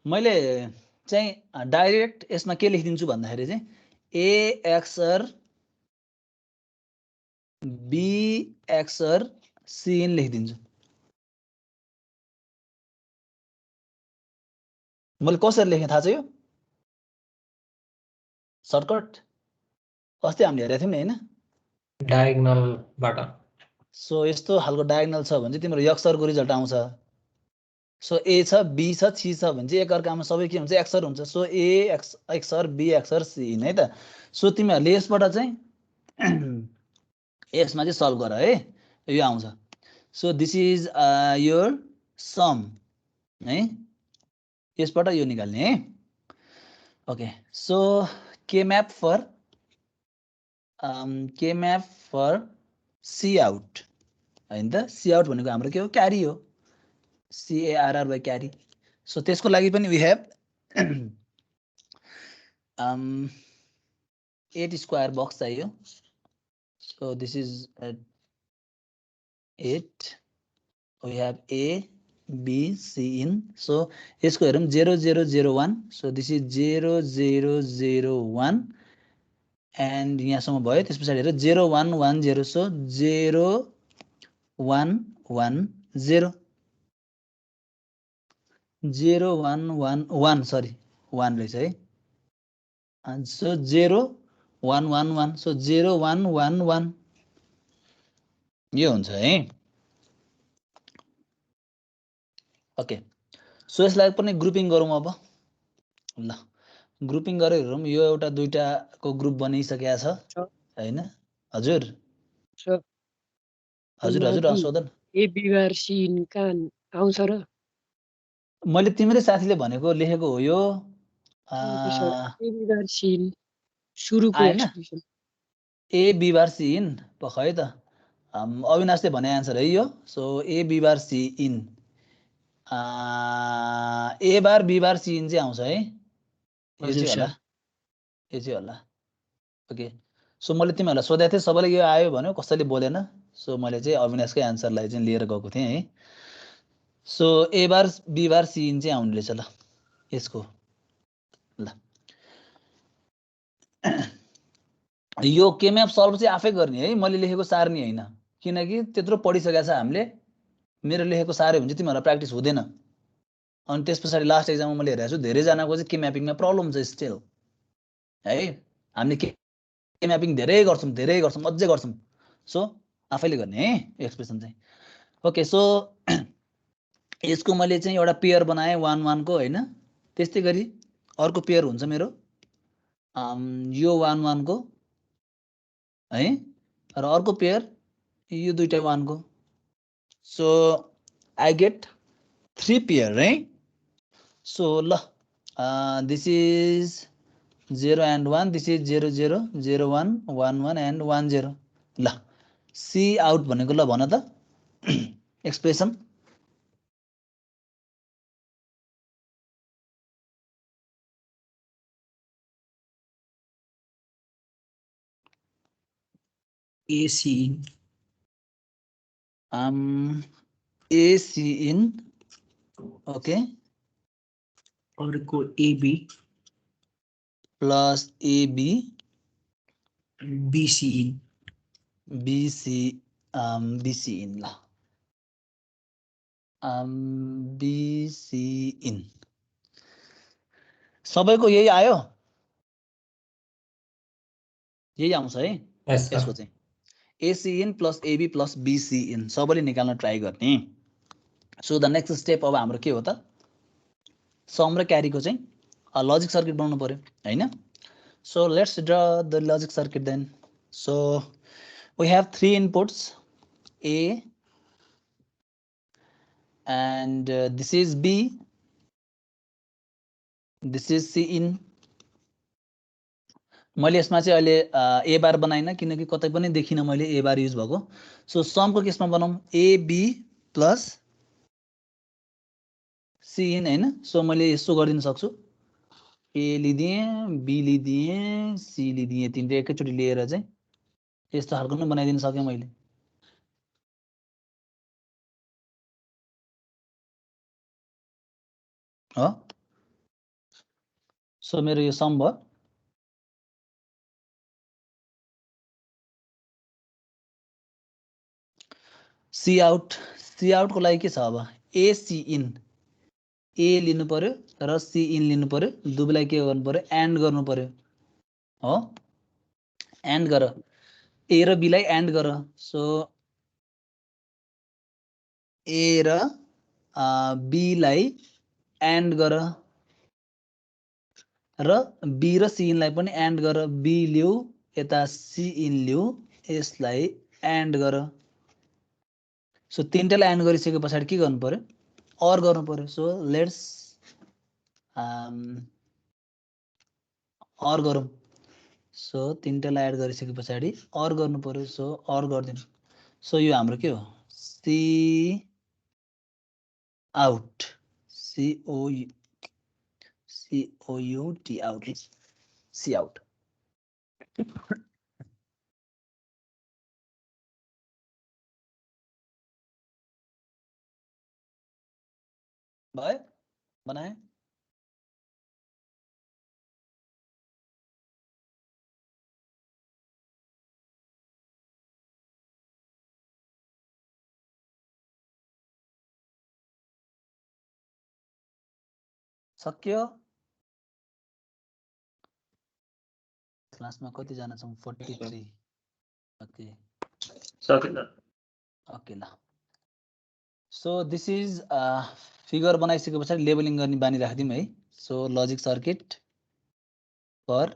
मैले चाहिँ डाइरेक्ट यसमा के लेखिदिन्छु भन्दाखेरि चाहिँ A XOR B XOR C in लेखिदिन्छु मैले कसरी लेखेँ थाहा छ यो सर्टकट अस्ति हामीले हेरेको थियौँ नि हैन
डायगोनलबाट
सो यस्तो खालको डायगोनल छ भने चाहिँ तिम्रो एक्सरको रिजल्ट आउँछ सो ए छ बी छ सी छ भने चाहिँ एकअर्कामा सबै के हुन्छ एक्सर हुन्छ so A XOR B XOR C in है त सो तिमीहरूले यसबाट चाहिँ यसमा चाहिँ सल्भ गर है यो आउँछ so this is your sum है यसबाट यो निकाल्ने है ओके सो के म्याप फर सी आउट हैन त सी आउट भनेको हाम्रो के हो क्यारी हो CARR by carry सो त्यसको लागि पनि we have 8 square box चाहियो so this is 8 we have A B C in so यसको हेरौँ 0 0 0 1 so this is 0 0 0 1 and यहाँसम्म भयो त्यस पछाडि हेर 0 1 1 0 so 0 1 1 0 0 1 1 1 सरी 1 रहेछ है सो 0 1 1 1 सो 0 1 1 1 यो हुन्छ है ओके सो यसलाई पनि ग्रुपिङ गरौँ अब ल ग्रुपिङ गरेर हेरौँ यो एउटा दुईटाको ग्रुप बनिसकेको छ हैन हजुर हजुर हजुर सोधन
ए बिबार सिन कान आउँछ र
मैले तिम्रै साथीले भनेको लेखेको हो यो
ए बिबार सिन सुरुको
आएन
expression
A B bar C in पख है त अविनाशले भने आन्सर है यो so A B bar C in A bar B bar C in चाहिँ आउँछ है यो चाहिँ होला ओके सो मैले तिमीहरूलाई सोधेको थिएँ सबैले यो आयो भन्यो कसैले बोलेन सो मैले चाहिँ अविनाशकै आन्सरलाई चाहिँ लिएर गएको थिएँ है so A bar B bar C in चाहिँ आउने रहेछ ल यसको ल यो के म्याप सल्भ चाहिँ आफै गर्ने है मैले लेखेको सार्ने हैन किनकि त्यत्रो पढिसकेको छ हामीले मेरो लेखेको सार्यो भने चाहिँ तिमीहरूलाई प्र्याक्टिस हुँदैन अनि त्यस पछाडि लास्ट एक्जाममा मैले हेरेको छु धेरैजनाको चाहिँ के म्यापिङमा प्रब्लम छ स्टिल है हामीले के म्यापिङ धेरै गर्छौँ अझै गर्छौँ सो आफैले गर्ने है एक्सप्रेसन चाहिँ ओके सो यसको मैले चाहिँ एउटा पेयर बनाएँ 1 1 को हैन त्यस्तै गरी अर्को पेयर हुन्छ मेरो यो 1 1 को है र अर्को पेयर यो दुईटा 1 को सो आई गेट 3 पेयर है सो ल this is 0 and 1 this is 0 0 0 1 1 1 and 1 0 ल सी आउट भनेको ल भन त expression
AC in
AC in okay
अर्को AB
plus AB
BC in
BC in ल BC in सबैको यही आयो यही आउँछ है
Yes, sir.
यसको चाहिँ AC in plus AB plus BC in सबैले निकाल्न ट्राई गर्ने। सो द नेक्स्ट स्टेप अब हाम्रो के हो त, सम र क्यारीको चाहिँ लजिक सर्किट बनाउनु पर्यो हैन। So let's draw the logic circuit then. So we have 3 inputs A and this is B, this is C in। मैले यसमा चाहिँ अहिले A बार बनाइन किनकि कतै पनि देखिन मैले A बार युज भएको। सो समको केसमा बनाऊँ AB प्लस C in हैन। सो मैले यसो गरिदिन सक्छु, A लिदिएँ, B लिदिएँ, C लिदिएँ, तिनटै एकैचोटि लिएर चाहिँ यस्तो खालको पनि बनाइदिन सकेँ मैले। हो सो मेरो यो सम भयो। सी आउट को लागि के छ अब, AC in A लिनु पर्यो र C in लिनु पर्यो, दुवैलाई के गर्नु पर्यो, एन्ड गर्नु पर्यो हो, एन्ड गर, A र B लाई एन्ड गर। सो A र B लाई एन्ड गर र B र C in लाई पनि एन्ड गर, B ल्याऊ यता C in ल्याऊ, यसलाई एन्ड गर। सो तीनटैलाई एन्ड गरिसके पछाडि के गर्नु पर्यो, और गर्नु पर्यो। सो लेट्स और गरौँ। सो तीनटैलाई एड गरिसके पछाडि और गर्नु पर्यो। सो और गर्दिनु। सो यो हाम्रो के हो, C out, COUT out, C out. भयो, बनाए। सक्यो। क्लासमा कति जना छौं, 43। ओके ओके ल। सो दिस इज फिगर बनाइसके पछाडि लेबलिङ गर्ने बानी राख्दिउँ है। So logic circuit for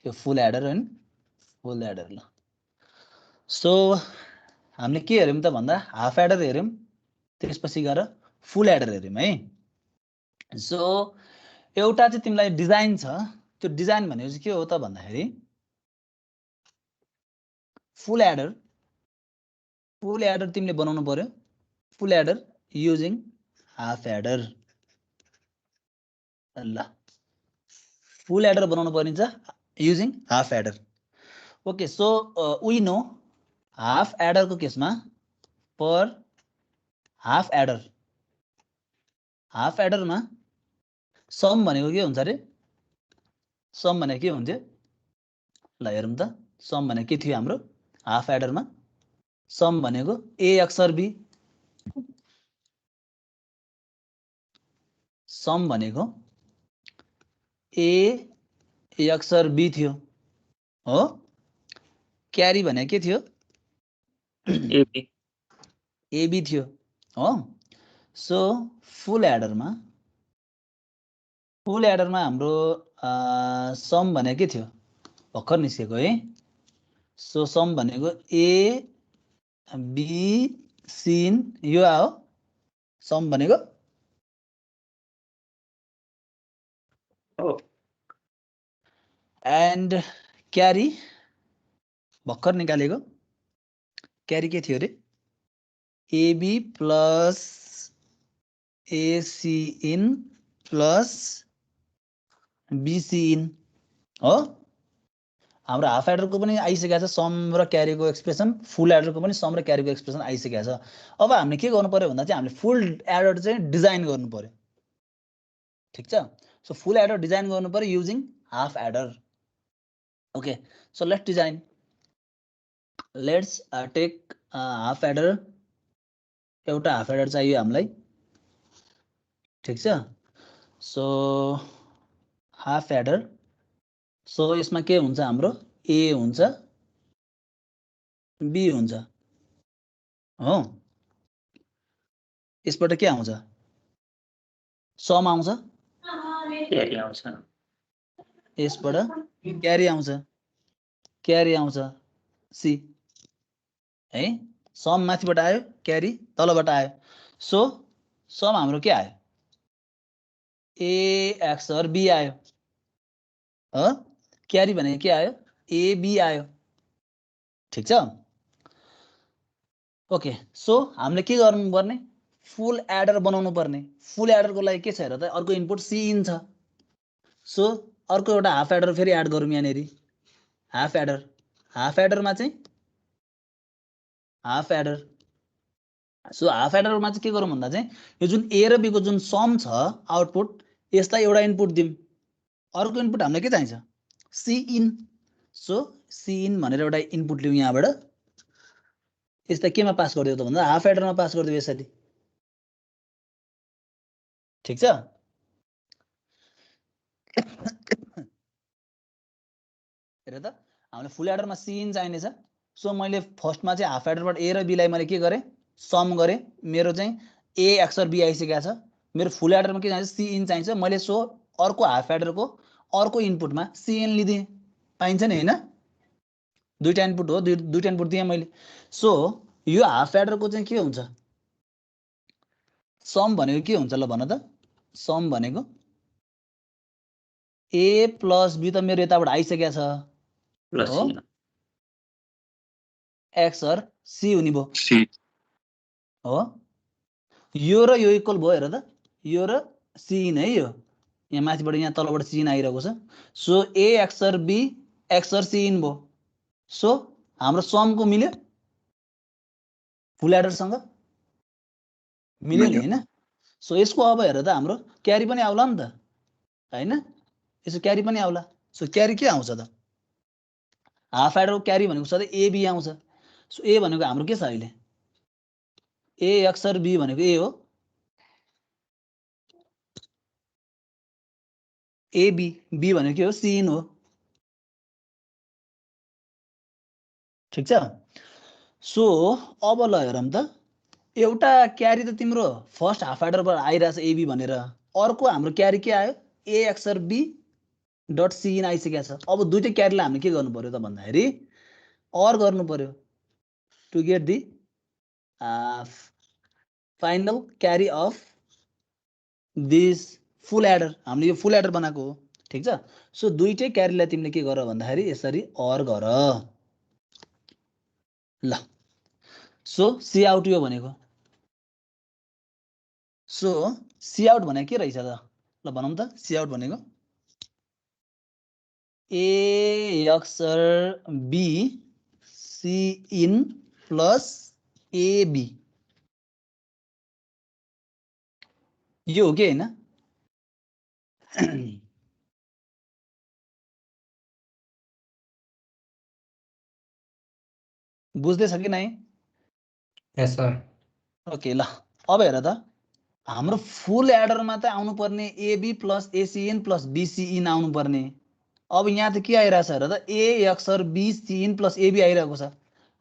full adder हैन, फुल एडर ल। सो हामीले के हेर्यौं त भन्दा हाफ एडर हेर्यौं, त्यसपछि गएर फुल एडर हेर्यौं है। सो एउटा चाहिँ तिमीलाई डिजाइन छ, त्यो डिजाइन भनेको चाहिँ के हो त भन्दाखेरि फुल एडर तिमीले बनाउनु पर्यो, full adder using half adder ल। फुल एडर बनाउनु पर्ने using half adder. Okay so we know half adder को केसमा पर हाफ एडरमा सम भनेको के हुन्छ रे, सम भनेको के हुन्थ्यो ल हेरौँ त। सम भनेको के थियो हाम्रो हाफ एडरमा, सम भनेको A अक्षर B, सम भनेको A अक्षर B थियो हो। क्यारी भनेको के थियो, AB थियो हो। सो फुल एडरमा हाम्रो सम भनेको के थियो, भर्खर निस्केको है। सो सम भनेको A B C यो हो सम भनेको। एन्ड क्यारी भर्खर निकालेको, क्यारी के थियो रे, AB plus AC in plus BC in हो। हाम्रो हाफ एडरको पनि आइसकेको छ सम र क्यारीको एक्सप्रेसन, फुल एडरको पनि सम र क्यारीको एक्सप्रेसन आइसकेको छ। अब हामीले के गर्नु पर्यो भन्दा चाहिँ हामीले फुल एडर चाहिँ डिजाइन गर्नु पर्यो, ठिक छ। सो फुल एडर डिजाइन गर्नु पर्यो using half adder. Okay so let's design, let's take half adder, एउटा हाफ एडर चाहियो हामीलाई, ठिक छ। सो हाफ एडर, सो यसमा के हुन्छ हाम्रो A हुन्छ बी हुन्छ हो यसबाट के आउँछ सम आउँछ
क्यारी आउँछ
यसबाट क्यारी आउँछ सी है सम माथिबाट आयो क्यारी तलबाट आयो सो सम हाम्रो के आयो ए एक्सर बी आयो हो क्यारी भनेको के आयो ए बी आयो ठिक छ ओके सो हामीले के गर्नुपर्ने फुल एडर बनाउनु पर्ने फुल एडरको लागि के छ हेर त अर्को इनपुट सी इन छ सो अर्को एउटा हाफ एडर फेरि एड गरौँ यहाँनिर हाफ एडरमा चाहिँ हाफ एडर सो हाफ एडरमा चाहिँ के गरौँ भन्दा चाहिँ यो जुन ए र बी को जुन सम छ आउटपुट यसलाई एउटा इनपुट दिउँ अर्को इनपुट हामीलाई के चाहिन्छ C in so C in भनेर एउटा इनपुट लिउँ यहाँबाट यसलाई केमा पास गरिदियो त भन्दा हाफ एडरमा पास गरिदियो यसरी ठिक छ हेर त हामीलाई फुल एडरमा सी इन चाहिनेछ सो मैले फर्स्टमा चाहिँ हाफ एडरबाट ए र बीलाई मैले के गरेँ सम गरेँ मेरो चाहिँ ए एक्सर बी आइसकेको छ मेरो फुल एडरमा के चाहिन्छ सी इन चाहिन्छ मैले सो अर्को हाफ एडरको अर्को इनपुटमा सी इन लिदिएँ पाइन्छ नि होइन दुईटा इनपुट हो दुईटा इनपुट दिएँ मैले सो यो हाफ एडरको चाहिँ के हुन्छ सम भनेको के हुन्छ ल भन त सम भनेको ए प्लस बी त मेरो यताबाट आइसकेको छ
प्लस
हो एक्सर सी हुने भयो
सी
हो यो र यो इक्वल भयो हेर त यो र सिन है यो यहाँ माथिबाट यहाँ तलबाट सिन आइरहेको छ so A XOR B एक्सर scene भयो सो हाम्रो समको मिल्यो फुल एडरसँग मिल्यो नि होइन सो यसको अब हेर त हाम्रो क्यारी पनि आउला नि त होइन यसो क्यारी पनि आउला सो क्यारी के आउँछ त हाफ एडरको क्यारी भनेको सधैँ एबी आउँछ सो ए भनेको हाम्रो के छ अहिले ए एक्सर बी भनेको ए हो एबी बी भनेको के हो सिन हो ठिक छ सो अब ल हेरौँ त एउटा क्यारी त तिम्रो फर्स्ट हाफ एडरबाट आइरहेछ एबी भनेर अर्को हाम्रो क्यारी के आयो ए एक्सर बी डट सिन आइसकेको छ अब दुईटै क्यारीलाई हामीले के गर्नु पर्यो त भन्दाखेरि अर गर्नु पर्यो to get the final carry of this full adder हामीले यो फुल एडर बनाएको हो ठिक छ सो दुईटै क्यारीलाई तिमीले के गर भन्दाखेरि यसरी अर गर ल सो सी आउट यो भनेको सो सी आउट भनेको के रहेछ त ल भनौँ त सी आउट भनेको A XOR B C in plus AB यो हो कि होइन बुझ्दैछ कि नै
यस सर
ओके ल अब हेर त हाम्रो फुल एडरमा त आउनुपर्ने एबी प्लस एसिएन प्लस बिसिइन आउनुपर्ने अब यहाँ त के आइरहेछ हेर त ए एक्सर बी सिइन प्लस एबी आइरहेको छ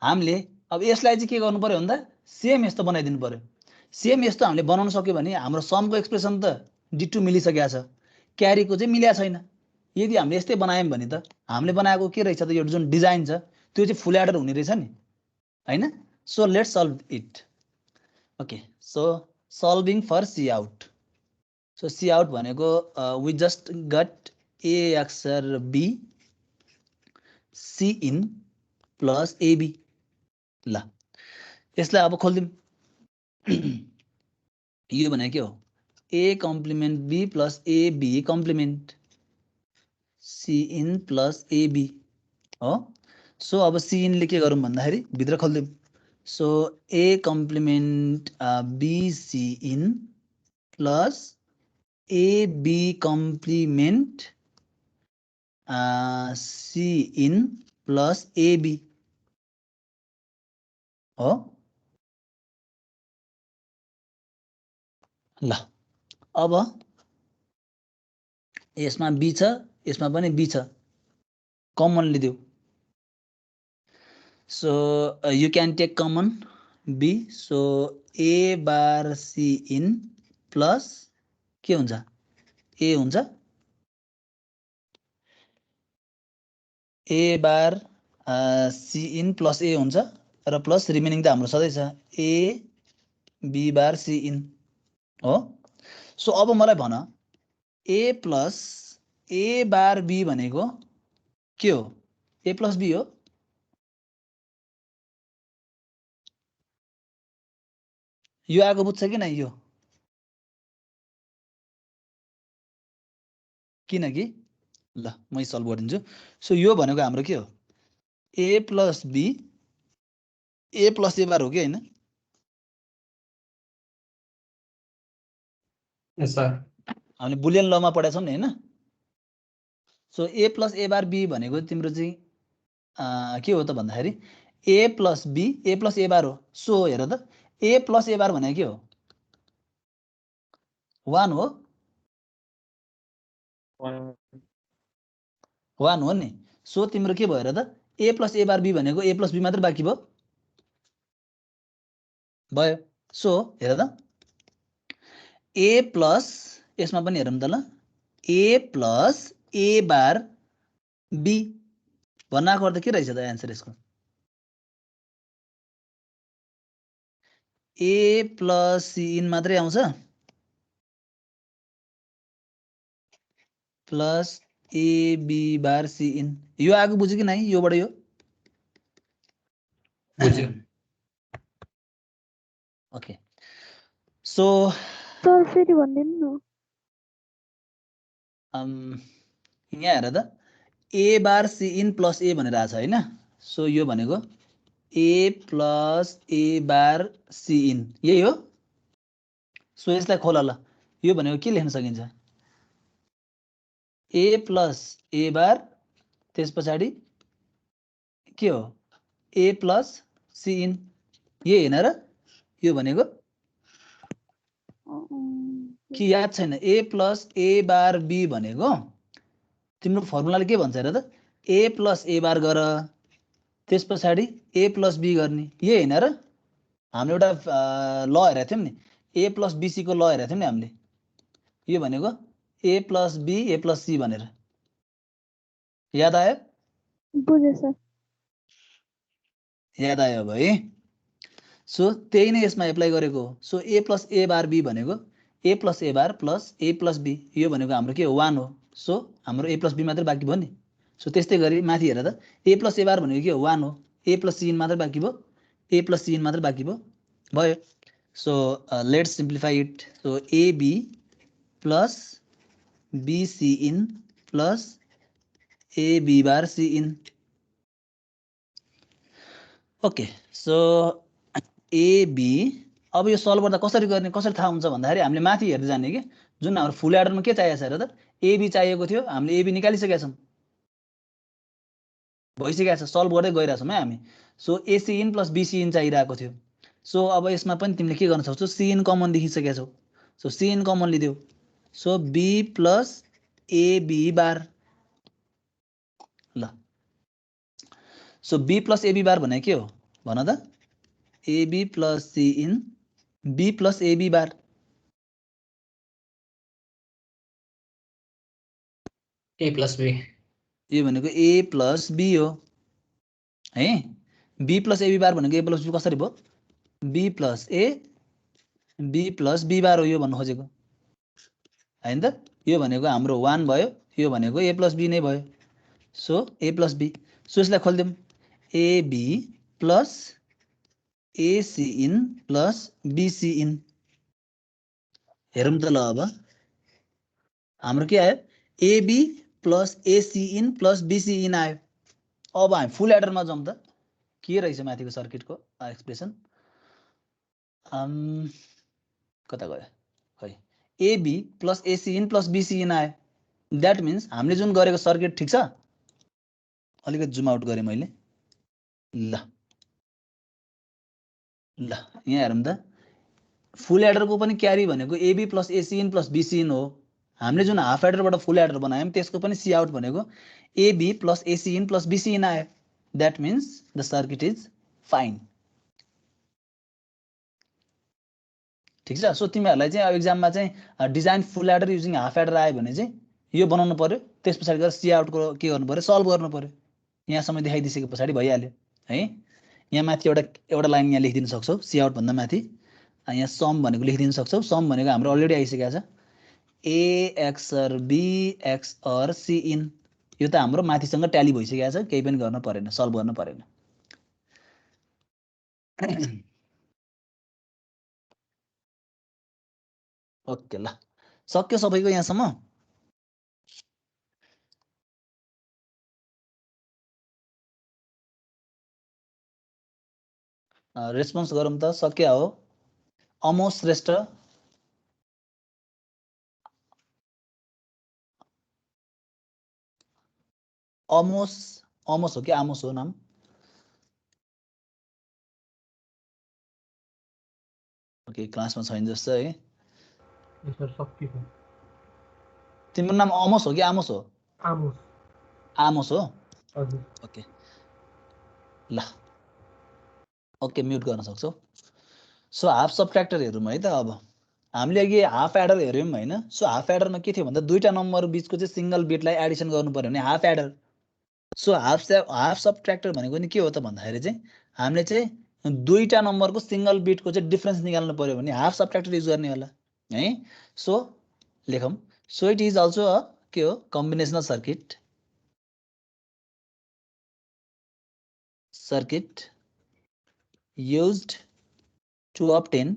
हामीले अब यसलाई चाहिँ के गर्नु पर्यो भन्दा सेम यस्तो बनाइदिनु पर्यो सेम यस्तो हामीले बनाउन सक्यो भने हाम्रो समको एक्सप्रेसन त डिटु मिलिसकेको छ क्यारीको चाहिँ मिलेको छैन यदि हामीले यस्तै बनायौँ भने त हामीले बनाएको के रहेछ त यो जुन डिजाइन छ त्यो चाहिँ फुल एडर हुने रहेछ नि होइन so let's solve it okay so solving for C out so C out भनेको we just got A XOR B C in plus AB ल यसलाई अब खोलिदिउँ यो भनेको के हो A complement B plus AB complement C in plus AB हो सो अब सी इनले के गरौँ भन्दाखेरि भित्र खोलिदिउँ so A complement BC in plus AB complement C in plus AB हो ल अब यसमा बी छ यसमा पनि बी छ common लिदेऊ So you can take common b, so a bar c in plus के हुन्छ a हुन्छ a bar c in plus a हुन्छ र प्लस रिमेनिङ त हाम्रो सधैँ छ a b bar c in हो। सो अब मलाई भन a plus a bar b भनेको के हो a प्लस b हो यो आएको बुझ्छ कि नै यो किनकि ल म सल्भ गरिदिन्छु। सो यो भनेको हाम्रो के हो a plus b a plus a बार हो कि हैन
यस सर
हामीले बुलियन लमा पढाएको छौं नि हैन। So a plus a bar b भनेको तिम्रो चाहिँ के हो त भन्दाखेरि a plus b a plus a बार हो। सो हेर त a प्लस a बार भनेको के हो 1 हो 1 हो नि। सो तिम्रो के भयो र त a plus a bar b भनेको a प्लस b मात्र बाँकी भयो। सो हेर त a प्लस यसमा पनि हेरौँ त ल a plus a bar b भन्नाको अर्थ के रहेछ त एन्सर यसको a प्लस c इन मात्रै आउँछ plus a b bar c in यो आगो बुझ्यो कि नै योबाट यो
बुझ्यो
ओके। सो
सर फेरि भन्दिनु न
यहाँ हेर त a bar c in plus a भनेर आछ हैन। सो यो भनेको a plus a bar c in यही हो। सो यसलाई खोला ल यो भनेको के लेख्न सकिन्छ a प्लस a बार त्यस पछाडी के हो a प्लस c इन यही हैन र यो भनेको कि याद छैन a plus a bar b भनेको तिम्रो फर्मुलाले के भन्छ हेर त a प्लस a बार गर त्यस पछाडी a प्लस b गर्ने यही हैन र हामीले एउटा ल हेरेको थियौं नि a प्लस bc को ल हेरेको थियौं नि हामीले यो भनेको a plus b a plus c भनेर याद आयो
बुझे सर
याद आयो अब है। सो त्यही नै यसमा एप्लाई गरेको हो। So a plus a bar b भनेको a plus a bar plus a plus b यो भनेको हाम्रो के हो 1 हो। सो हाम्रो a प्लस b मात्र बाँकी भयो नि। सो त्यस्तै गरी माथि हेर त a प्लस a बार भनेको के हो 1 हो a प्लस c इन मात्र बाँकी भयो a प्लस c इन मात्र बाँकी भयो। So let's simplify it. So ab plus bc in plus ab bar c in okay. So ab अब यो सल्भ गर्दा कसरी गर्ने कसरी थाहा हुन्छ भन्दाखेरि हामीले माथि हेर्दै जाने कि जुन हाम्रो फुल एडरमा के चाहिएको छ हेर त ab चाहिएको थियो हामीले ab निकालिसकेका छौं भइसकेको छ सल्भ गर्दै गइरहेछौं है हामी। So ac in plus bc in चाहिरहेको थियो। सो अब यसमा पनि तिमीले के गर्न सक्छौ c इन कमन लिखिसकेका छौ। सो c इन कमन लिदेऊ। So b plus ab bar ल so b plus ab bar भने के हो भन त ab plus c in b plus ab bar
a plus b
यो भनेको a प्लस b हो है। b प्लस ab बार भनेको a प्लस b कसरी भयो b plus a b plus b बार हो यो भन्नु खोजेको हैन त। यो भनेको हाम्रो 1 भयो यो भनेको a प्लस b नै भयो। So a plus b so यसलाई खोल्दियौं ab plus ac in plus bc in हेरौँ त ल अब हाम्रो के आयो ab plus ac in plus bc in आयो। अब हामी फुल एडरमा जाउँ त के रहेछ माथिको सर्किटको एक्सप्रेसन कता गयो खै ab plus ac in plus bc in आयो। द्याट मिन्स हामीले जुन गरेको सर्किट ठिक छ अलिकति जुम आउट गरेँ मैले ल यहाँ हेरौँ त फुल एडरको पनि क्यारी भनेको ab plus ac in plus bc in हो। हामीले जुन हाफ एडरबाट फुल एडर बनायौं त्यसको पनि सी आउट भनेको ab plus ac in plus bc in आयो। that means the circuit is fine. ठिक छ. सो तिमीहरूलाई चाहिँ अब एक्जाममा चाहिँ डिजाइन फुल एडर युजिङ हाफ एडर आयो भने चाहिँ यो बनाउनु पर्यो, त्यस पछाडि गएर सी आउटको के गर्नु पर्यो, सल्भ गर्नु पर्यो. यहाँसम्म देखाइदिसके पछाडि भइहाल्यो है. यहाँ माथि एउटा लाइन यहाँ लेखिदिन सक्छौ सी आउट भन्दा माथि. यहाँ सम भनेको लेखिदिन सक्छौ. सम भनेको हाम्रो अलरेडी आइसकेको छ ए XOR B XOR C in. यो त हाम्रो माथिसँग ट्याली भइसकेको छ, केही पनि गर्न परेन, सल्भ गर्न परेन. ओके ल, सक्यो सबैको यहाँसम्म. रेस्पोन्स गरौँ त. सक्या हो. अमोस श्रेष्ठ, अमोस अमोस हो कि आमोस हो नाम? ओके, क्लासमा छैन जस्तो है. तिम्रो नाम अमोस हो कि आमोस हो? आमोस हो. ओके ल, ओके म्युट गर्न सक्छौ. सो हाफ सबट्र्याक्टर हेरौँ है त. अब हामीले अघि हाफ एडर हेऱ्यौँ होइन. सो हाफ एडरमा के थियो भन्दा दुईटा नम्बर बिचको चाहिँ सिङ्गल बिटलाई एडिसन गर्नु पर्यो भने हाफ एडर. सो हाफ सबट्र्याक्टर भनेको नि के हो त भन्दाखेरि चाहिँ हामीले चाहिँ दुईटा नम्बरको सिङ्गल बिटको चाहिँ डिफरेन्स निकाल्नु पर्यो भने हाफ सबट्र्याक्टर युज गर्ने होला है. सो लेखौँ. So it is also a के हो, combinational circuit. Circuit used to obtain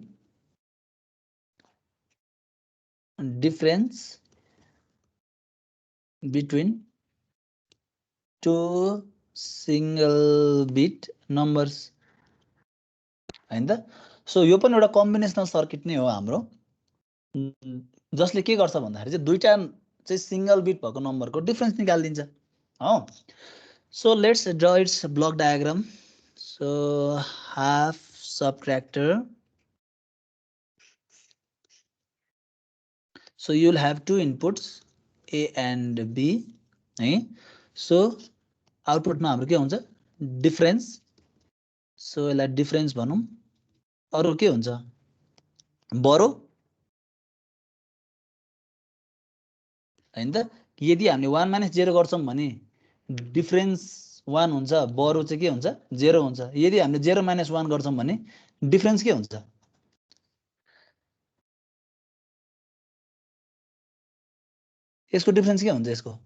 difference between two single bit numbers हैन त. सो यो पनि एउटा कम्बिनेसनल सर्किट नै हो हाम्रो, जसले के गर्छ भन्दाखेरि चाहिँ दुईटा चाहिँ सिंगल बिट भएको नम्बरको डिफरेन्स निकालिदिन्छ हो. So let's draw it's block diagram. So half subtractor. So you will have two inputs A and B है. सो आउटपुटमा हाम्रो के हुन्छ, डिफरेन्स. सो यसलाई डिफरेन्स भनौँ. अरु के हुन्छ, बरो हैन त. यदि हामीले 1 - 0 गर्छौं भने डिफरेन्स 1 हुन्छ, बरो चाहिँ के हुन्छ, 0 हुन्छ. यदि हामीले 0 - 1 गर्छौं भने डिफरेन्स के हुन्छ, यसको डिफरेन्स के हुन्छ, यसको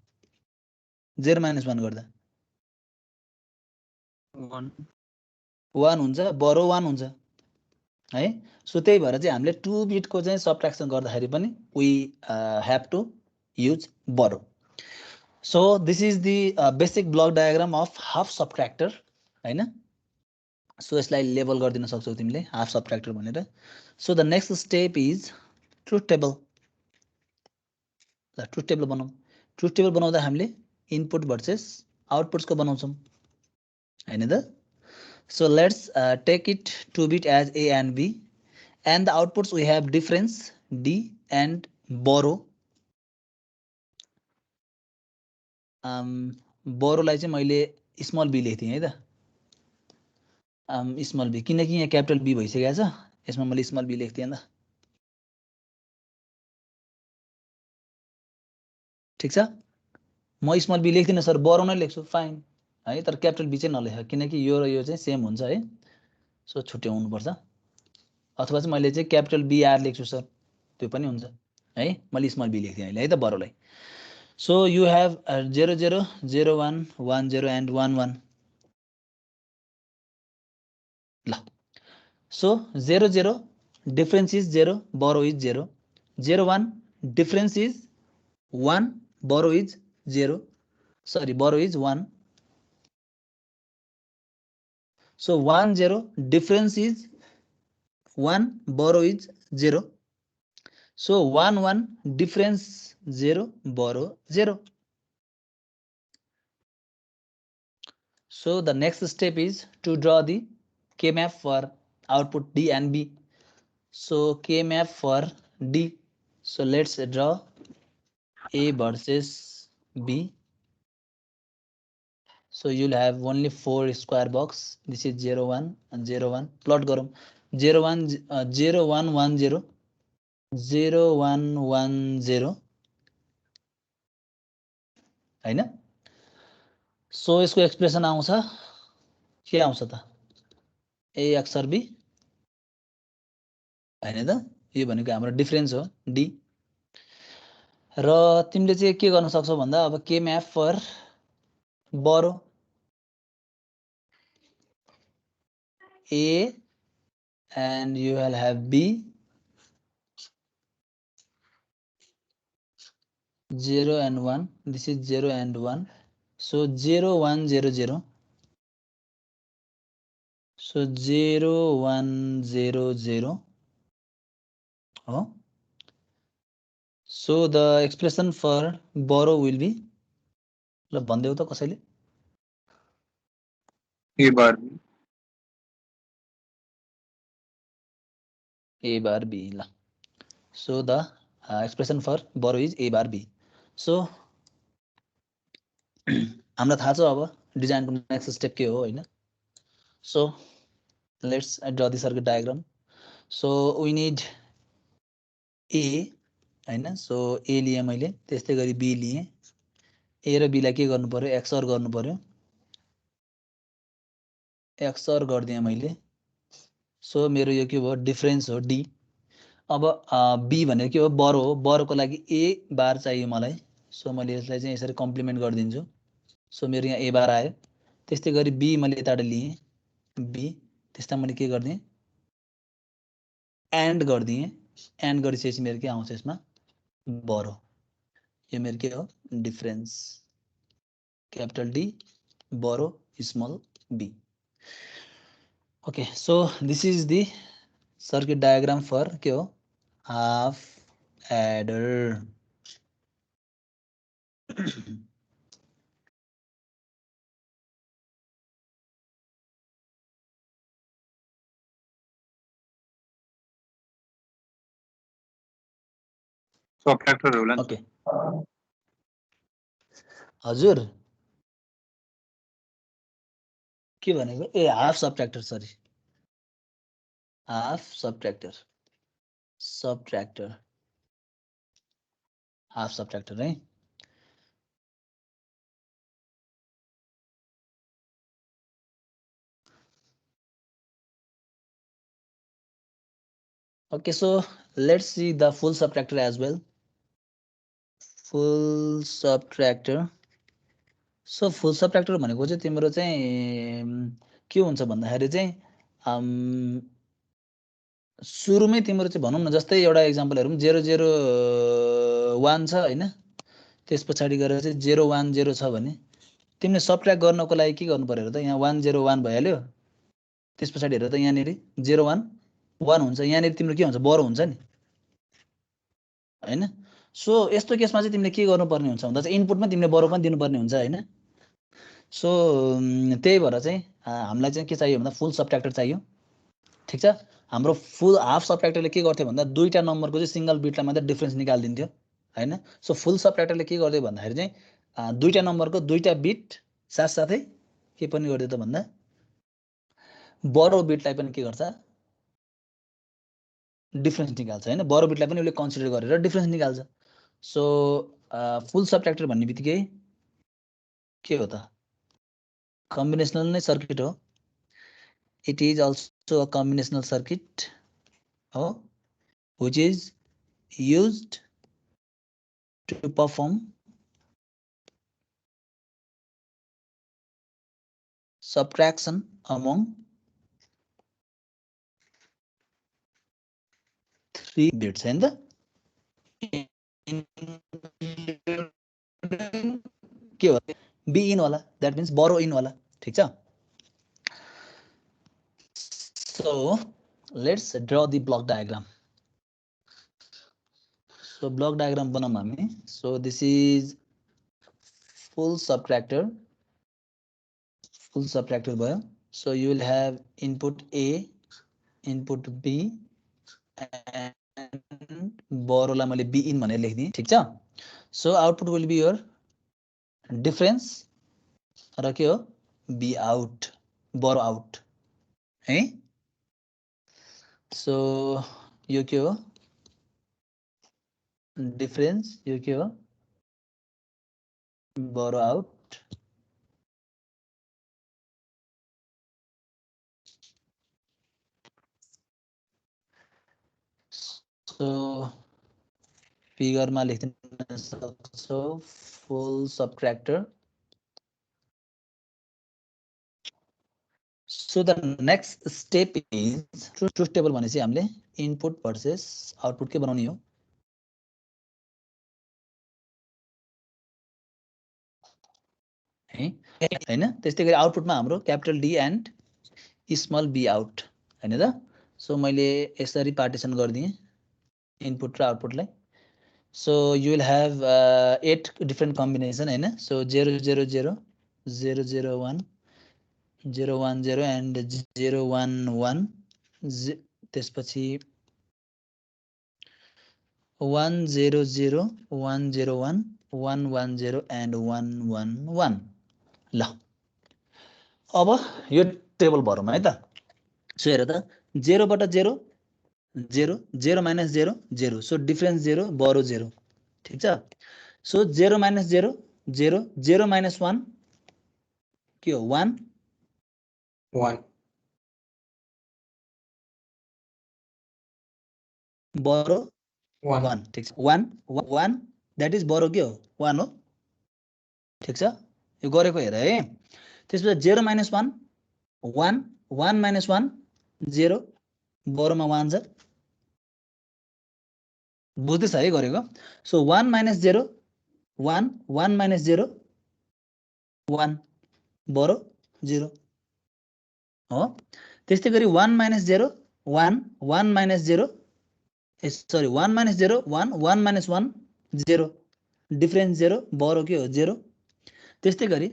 0 - 1 गर्दा 1 हुन्छ, बरो 1 हुन्छ है. सो त्यही भएर चाहिँ हामीले 2 बिटको चाहिँ सबट्र्याक्सन गर्दाखेरि पनि वी ह्याभ टु युज बरो. So this is the basic block diagram of half subtractor हैन. सो यसलाई लेबल गरिदिन सक्छौ तिमीले हाफ सबट्र्याक्टर भनेर. So the next step is truth table. ल ट्रुथ टेबल बनाऊ. ट्रुथ टेबल बनाउँदा हामीले इनपुट भर्सेस आउटपुट्स को बनाउँछौं हैन त. So let's take it 2 bit as A and B and the outputs we have difference D and borrow. बोरोलाई चाहिँ मैले स्मल बी लेख्थेँ है त. स्मल बी किनकि यहाँ क्यापिटल बी भइसकेको छ, यसमा मैले स्मल बी लेख्थेँ नि त. ठिक छ, म स्मल बी लेख्दिनँ सर, बोरो नै लेख्छु, फाइन है. तर क्यापिटल बी चाहिँ नलेख, किनकि यो र यो चाहिँ सेम हुन्छ है. सो छुट्याउनु पर्छ. अथवा चाहिँ मैले चाहिँ क्यापिटल बी आर लेख्छु सर, त्यो पनि हुन्छ है. मैले स्मल बी लेख्थेँ अहिले है त बोरोलाई. So you have 0 0 0 1 1 0 and 1 1. La. So 0 0 difference is 0, borrow is 0. 0 1 difference is 1, borrow is 0. Sorry, borrow is 1. So 1 0 difference is 1, borrow is 0. So 1 1 difference 0, borrow 0. So the next step is to draw the K-map for output D and B. So K-map for D. So let's draw A versus B. So you'll have only 4 square box. This is 0 1 and 0 1. Plot garum 0 1 0 1 1 0 0 1 1 0 हैन. So यसको expression आउँछ के आउँछ त ए अक्षर be हैन त. यो भनेको हाम्रो डिफरेन्स हो डी. र तिमीले चाहिँ के गर्न सक्छौ भन्दा अब के म्याप फर बरो A and you will have B 0 and 1. This is 0 and 1. So 0 1 0 0. So 0 1 0 0. Oh. So the expression for borrow will be ल भन्देऊ त कसैले
A bar
A bar B ल. So the expression for borrow is A bar B. So हामीलाई थाहा छ अब डिजाइनको next step के हो हैन. So let's draw the circuit diagram. So we need A हैन. So A लिए मैले त्यस्तै गरी B लिए. A र B लाई के गर्नु पर्यो XOR गर्नु पर्यो. XOR गर्दिए मैले. सो मेरो यो के भयो डिफरेन्स हो D. अब B भनेको के हो बरो हो. बरोको लागि A बार चाहियो मलाई. सो मैले यसलाई चाहिँ यसरी कम्प्लिमेन्ट गरिदिन्छु. सो मेरो यहाँ A बार आयो. त्यस्तै गरी B मैले यताबाट लिए B त्यस्ता मैले के गर्दिए एन्ड गरिदिए. एन्ड गरिसकेपछि मेरो के आउँछ यसमा बरो. यो मेरो के हो डिफरेन्स क्यापिटल D बरो small b. Okay, so this is the circuit diagram for के हो half adder.
subtractor होला नि.
Okay. हजुर के भनेको ए हाफ सबट्र्याक्टर सरी हाफ सबट्र्याक्टर हाफ सबट्र्याक्टर है. Okay, so let's see the full subtractor as well. Full subtractor. So full subtractor भनेको चाहिँ तिम्रो चाहिँ के हुन्छ भन्दाखेरि चाहिँ सुरुमै तिम्रो चाहिँ भनौँ न जस्तै एउटा एक्जाम्पल हेरौँ 0 0 1 छ हैन. त्यस पछाडि गएर चाहिँ 0 1 0 छ भने तिमीले सबट्र्याक्ट गर्नको लागि के गर्नु पर्यो त यहाँ 1 0 1 भइहाल्यो. त्यस पछाडि हेर त यहाँनेरि 0 1 1 हुन्छ. यहाँनेरि तिम्रो के हुन्छ बरो हुन्छ नि हैन. सो यस्तो केसमा चाहिँ तिमीले के गर्नुपर्ने हुन्छ भन्दा चाहिँ इनपुटमा तिमीले बरो पनि दिनुपर्ने हुन्छ हैन. सो त्यही भएर चाहिँ हामीलाई चाहिँ के चाहियो भन्दा फुल सबट्र्याक्टर चाहियो. ठीक छ. हाम्रो फुल हाफ सबट्र्याक्टरले के गर्थ्यो भन्दा दुईटा नम्बरको चाहिँ सिंगल बिटलाई मात्र डिफरेन्स निकाल्दिन्थ्यो हैन. सो फुल सबट्र्याक्टरले के गर्दै भन्दाखेरि चाहिँ दुईटा नम्बरको दुईटा बिट साथसाथै के पनि गर्दै त भन्दा बरो बिटलाई पनि के गर्छ डिफरेन्स निकाल्छ हैन. बरो बिटलाई पनि उसले कन्सिडर गरेर डिफरेन्स निकाल्छ. सो फुल सबट्र्याक्टर भन्ने बित्तिकै के हो त कम्बिनेसनल नै सर्किट हो. It is also a combinational circuit which is used to perform subtraction among 3 bits and the के हो बी इन वाला that means borrow in वाला. ठीक छ. So let's draw the block diagram. So block diagram बनाऊँ हामी. So this is full subtractor भयो. So you will have input A, input B and borrow लाई मैले B in भनेर लेख्दिएँ. ठीक छ. So output will be your difference र के हो बी आउट बरो आउट है सो यो के हो डिफरेन्स यो के हो बरो आउट सो फिगरमा लेख्न सक्छौ फुल सबट्र्याक्टर So the next step is truth table भनेपछि हामीले इनपुट भर्सेस आउटपुट के बनाउने हो हैन त्यस्तै गरी आउटपुटमा हाम्रो capital D and small B out हैन त सो मैले यसरी पार्टिसन गरिदिएँ इनपुट र आउटपुटलाई so you will have 8 different combination हैन सो 0 0 0 0 0 1 0 1 0 एन्ड 0 1 1 त्यसपछि 1 0 0 1 0 1 1 1 0 एन्ड 1 1 1 ल अब यो टेबल भरौँ है त सो हेर त 0 बाट 0 0 0 माइनस 0 0 सो डिफरेन्स 0 बरो 0 ठीक छ सो 0 माइनस 0 0 0 माइनस 1 के हो 1
1
बरो
1
1 ठीक छ 1 1 दैट इज बरो के हो 1 हो ठीक छ यो गरेको हेर है त्यसपछि 0 माइनस 1 1 1 माइनस 1 0 बरोमा 1 छ बुझ्दैछ है गरेको सो 1 माइनस 0 1 1 माइनस 0 1 बरो 0 हो त्यस्तै गरी 1 minus 0 1 1 minus 0 sorry 1 minus 0 1 1 minus 1 0 difference 0 बरो के हो 0 त्यस्तै गरी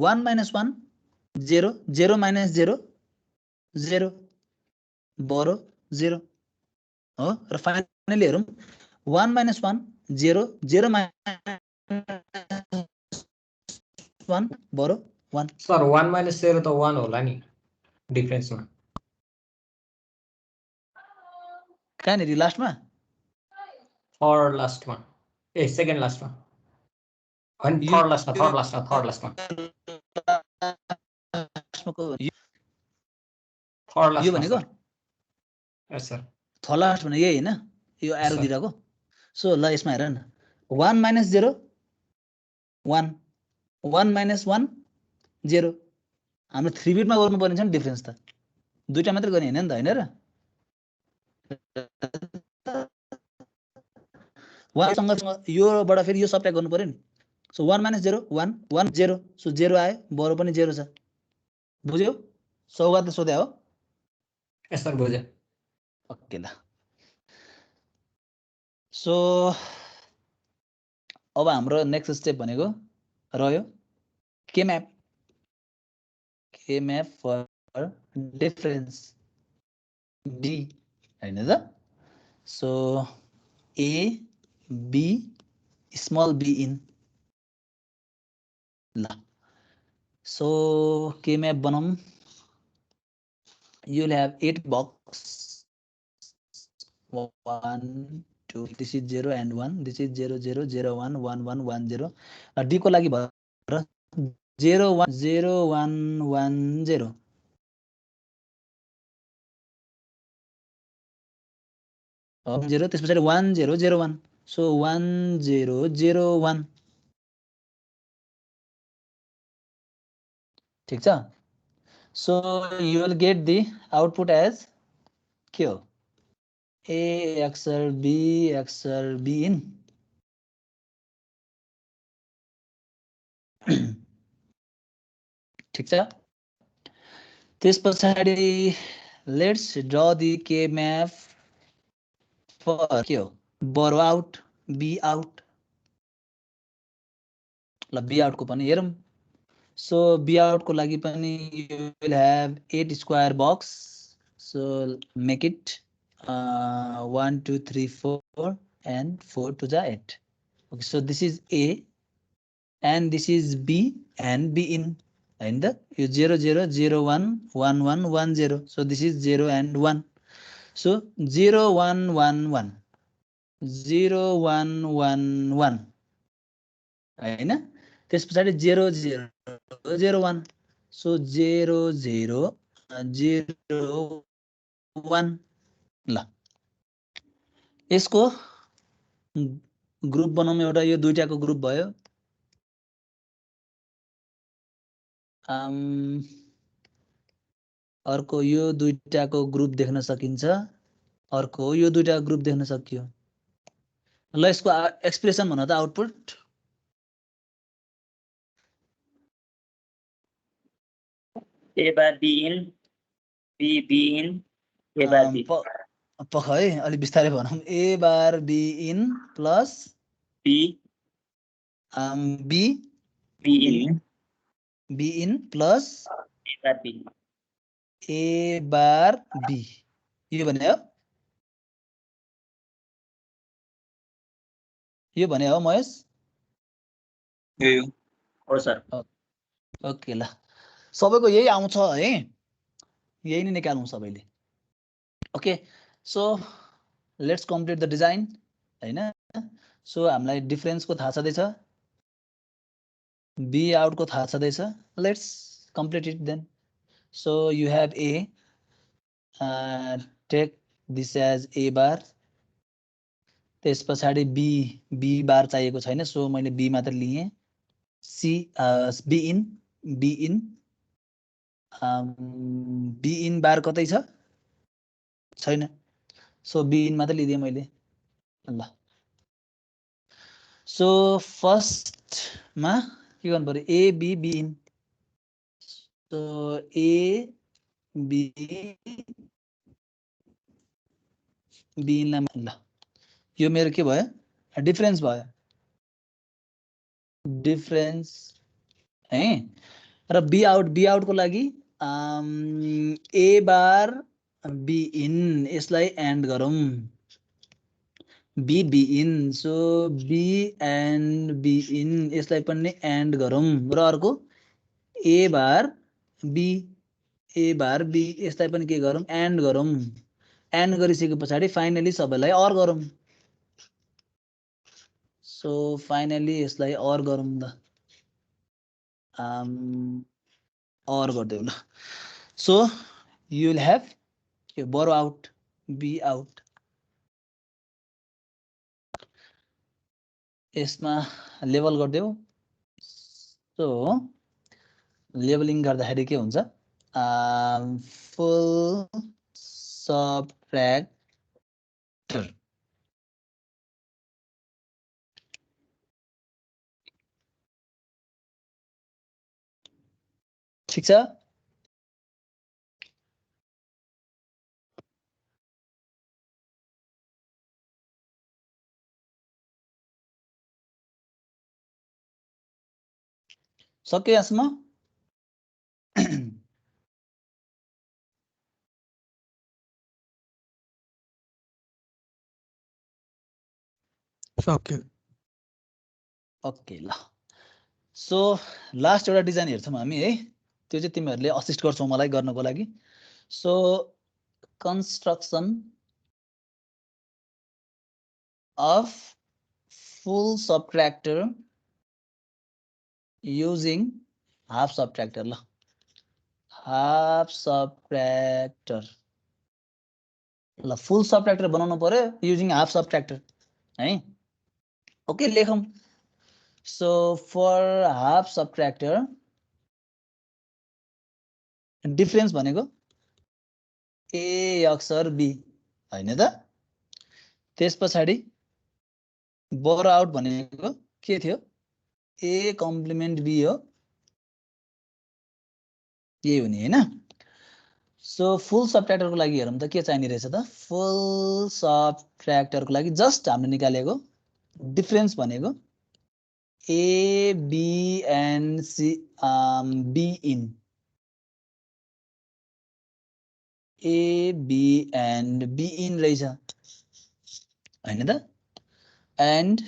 1 माइनस 1 0 0 माइनस 0 0 बरो 0 हो र फाइनली हेरौँ 1 माइनस 1 0 0 माइनस 1 बरो 1
सर 1 माइनस 0 त 1 होला नि डिफरेन्समा
कहाँनिर लास्टमा
थर्ड लास्टमा ए सेकेन्ड लास्टमा अनि थर्ड लास्टमा थर्ड लास्टमा
यो भनेको
यस सर
थर्ड लास्ट भने यही हैन यो एरो
सर।
दिइराको सो ल यसमा हेर न 1 माइनस 0 1 1 माइनस 1 0 हाम्रो 3 बिटमा गर्नुपर्ने छ नि डिफरेन्स त दुईटा मात्र गर्ने हैन नि त हैन र 1 सँग योबाट फेरि यो सब्ट्र्याक्ट गर्नु पर्यो नि सो 1 माइनस 0 1 1 0 सो 0 आयो बरो पनि 0 छ बुझ्यौ सौगातले सोध्या हो
यस सर बुझे
ओके ल सो अब हाम्रो नेक्स्ट स्टेप भनेको रह्यो के म्याप फर डिफरेन्स डी हैन त so A B small B in ल सो के म्याप बनाऊँ you will have 8 box 1 2 this is 0 and 1 this is 0 0 0 1 1 1 1 0 d को लागि भएर 0 1 0 1 1 0 अब 0 त्यसपछि 1 0 0 1 so 1 0 0 1 ठीक छ so you will get the output as Q A XOR B XOR B in ठीक छ त्यसपछि let's draw the K map for Q बरो out B out ल B out को पनि हेरौँ so B out को लागि पनि you will have 8 square box so make it 1 2 3 4 and 4 to the 8 okay so this is A and this is B and B in हैन त यो 0 0 0 1 1 1 1 0 so this is 0 and 1 so 0 1 1 1 0 1 1 1 हैन त्यस पछाडी 0 0 0 1 so 0 0 0 1 ल यसको ग्रुप बनाउँ एउटा यो दुईटाको ग्रुप भयो अर्को यो दुईटाको ग्रुप देख्न सकिन्छ अर्को यो दुईटाको ग्रुप देख्न सकियो ल यसको एक्सप्रेसन भन त output
A bar B in, B in, A bar B.
पख है अलि बिस्तारै भनौँ A bar B in plus
B,
B
B in,
B in plus
A bar B.
A bar B यो भने हो यो भने हो महेश
हो सर
ओके ल सबैको यही आउँछ है यही नै निकालौँ सबैले okay so let's complete the design हैन सो हामीलाई डिफरेन्सको थाहा छँदैछ बी आउटको थाहा छँदैछ let's complete it then so you have A take this as A bar त्यस पछाडि बी बार चाहिएको छैन सो मैले बी मात्र लिएँ C B in B in bar कतै छ छैन सो बी इन मात्र लिदिएँ मैले ल सो फर्स्टमा के गर्नु पर्यो A B B in so A B B इनलाई ल यो मेरो के भयो डिफरेन्स भयो डिफरेन्स है र बी आउटको लागि ए बार बी इन यसलाई एन्ड गरौँ B in so B and B in यसलाई पनि एन्ड गरौँ र अर्को ए बार बी यसलाई पनि के गरौँ एन्ड गरौँ एन्ड गरिसके पछाडि फाइनली सबैलाई अर गरौँ सो फाइनली यसलाई अर गरौँ त अर गरिदेऊ ल सो यु विल हेभ यो बरो आउट बी आउट यसमा लेबल गरिदेऊ सो लेबलिङ गर्दाखेरि के हुन्छ फुल सबट्र्याक्टर ठीक छ सक्यो यसमा
सक्यो
ओके ल सो लास्ट एउटा डिजाइन हेर्छौँ हामी है त्यो चाहिँ तिमीहरूले असिस्ट गर्छौ मलाई गर्नको लागि so construction of full subtractor using half subtractor ल हाफ सबट्र्याक्टर ल फुल सबट्र्याक्टर बनाउनु पर्यो युजिङ हाफ सबट्र्याक्टर है ओके लेखौँ सो फर हाफ सबट्र्याक्टर डिफरेन्स भनेको ए अक्षर बी हैन त त्यस पछाडि बर आउट भनेको के थियो ए कम्प्लिमेन्ट बी हो यही हुने हैन सो फुल सबट्र्याक्टरको लागि हेरौँ त के चाहिने रहेछ त फुल सबट्र्याक्टरको लागि जस्ट हामीले निकालेको डिफरेन्स भनेको A B and C B in A B and B in रहेछ हैन त एन्ड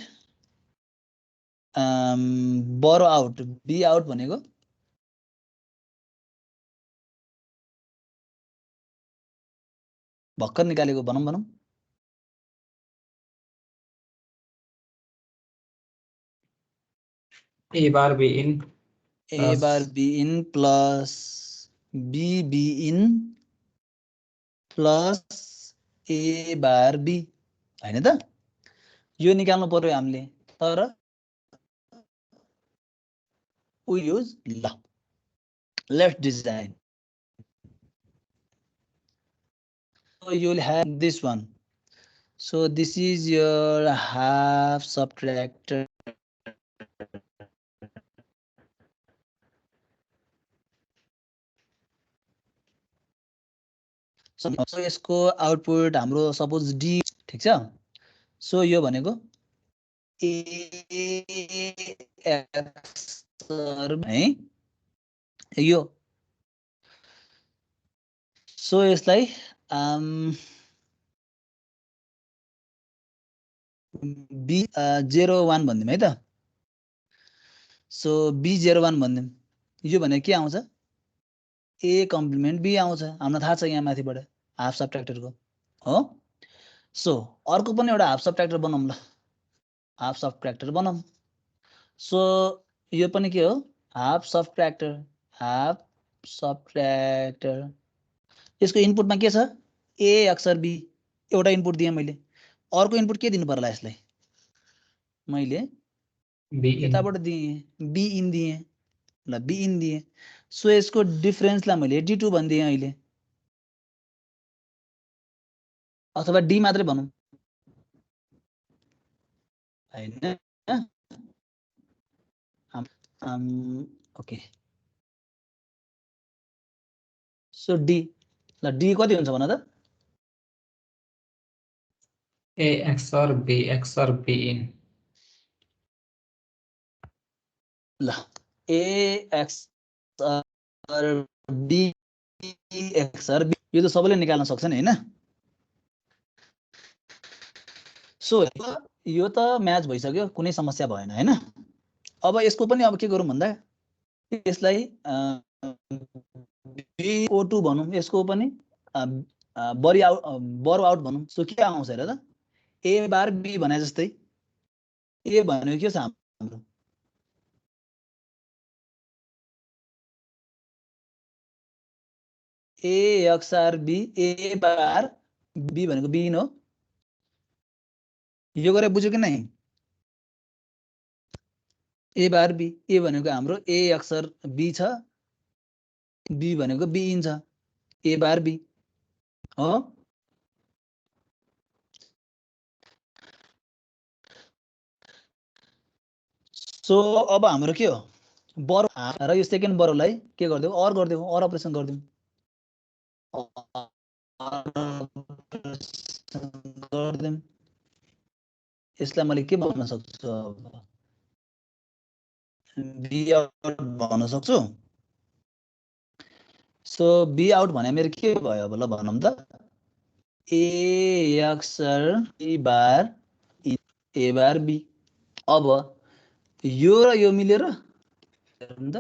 बरो आउट बी आउट भनेको भर्खर निकालेको बनाऊँ
A bar B in
A bar B in plus B in plus A bar B हैन त यो निकाल्नु पर्यो हामीले तर we use let's design. So you will have this one. So this is your half subtractor. So यसको output हाम्रो suppose D ठीक छ सो यो भनेको A X है यो सो यसलाई B01 भन्दिम है त सो B01 भन्दिम यो भने के आउँछ A कम्प्लिमेन्ट B आउँछ हामीलाई थाहा छ यहाँ माथिबाट हाफ सबट्र्याक्टरको हो सो अर्को पनि एउटा हाफ सबट्र्याक्टर बनाऊँ ल हाफ सबट्र्याक्टर बनाऊँ सो यो पनि के हो हाफ सबट्र्याक्टर यसको इनपुटमा के छ A अक्षर B एउटा इनपुट दिएँ मैले अर्को इनपुट के दिनु पर्ला यसलाई मैले यताबाट दिएँ B इन दिएँ ल B इन दिएँ सो यसको डिफरेन्सलाई मैले D2 भनिदिएँ अहिले अथवा D मात्रै भनौँ हैन ओके सो D ल D कति हुन्छ भन त
A XOR B in
ल A XOR B XOR B यो त सबैले निकाल्न सक्छ नि हैन सो यो त म्याच भइसक्यो कुनै समस्या भएन हैन अब यसको पनि अब के गरौँ भन्दा यसलाई BO2 भनौँ यसको पनि बरो आउट भनौँ सो के आउँछ हेर त A बार B भने जस्तै A भनेको के छ हाम्रो A XOR B A bar B भनेको B इन हो यो गरे बुझ्यो कि नै A बार B A भनेको हाम्रो A अक्षर B छ B भनेको B इन छ A बार B हो सो अब हाम्रो के हो बरो र यो सेकेन्ड बरोलाई के गर्दियौ अर अपरेसन गर्दियौ यसलाई मैले के भन्न सक्छु अब B आउट भन्न सक्छु सो B आउट भने मेरो के भयो अब ल भनौँ त A Akshar B bar A bar B अब यो र यो मिलेर हेर्नु त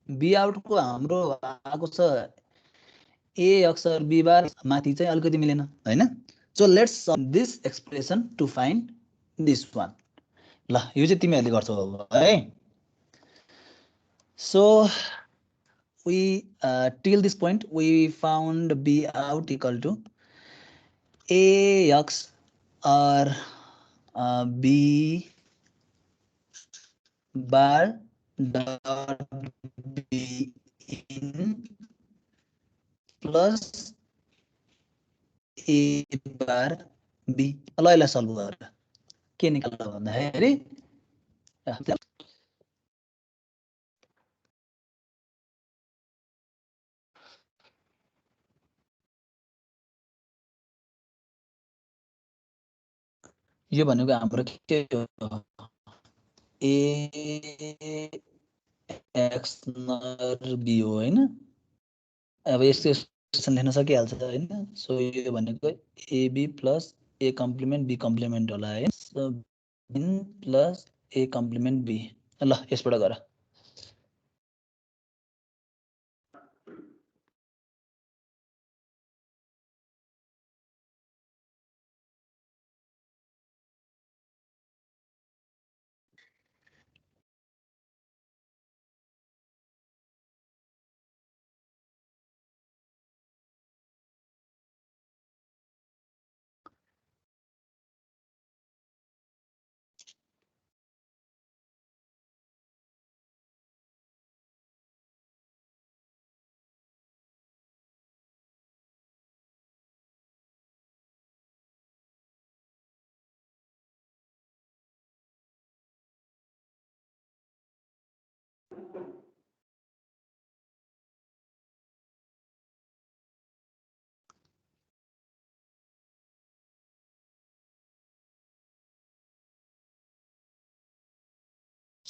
B आउट को हाम्रो आएको छ A अक्षर B बार माथि चाहिँ अलिकति मिलेन हैन so let's sum this expression to find this one ल यो चाहिँ तिमीहरूले गर्छौ अब है so we till this point we found B out equal to AX or B bar dot B in plus A bar B ल यसलाई solve गरेर के निकाल्नु भन्दाखेरि यो भनेको हाम्रो के हो A X नर B हो हैन अब यसको एक्सप्रेसन लेख्न सकिहाल्छ हैन सो यो भनेको AB plus A complement B complement होला है so B plus A complement B ल यसबाट गर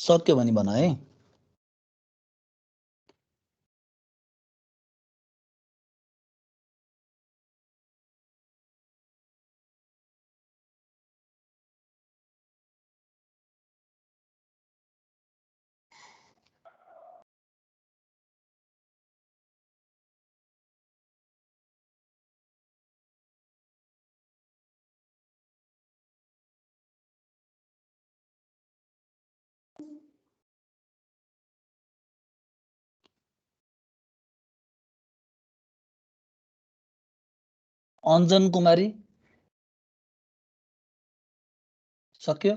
सक्यो भने भन है। अञ्जन कुमारी सक्यो।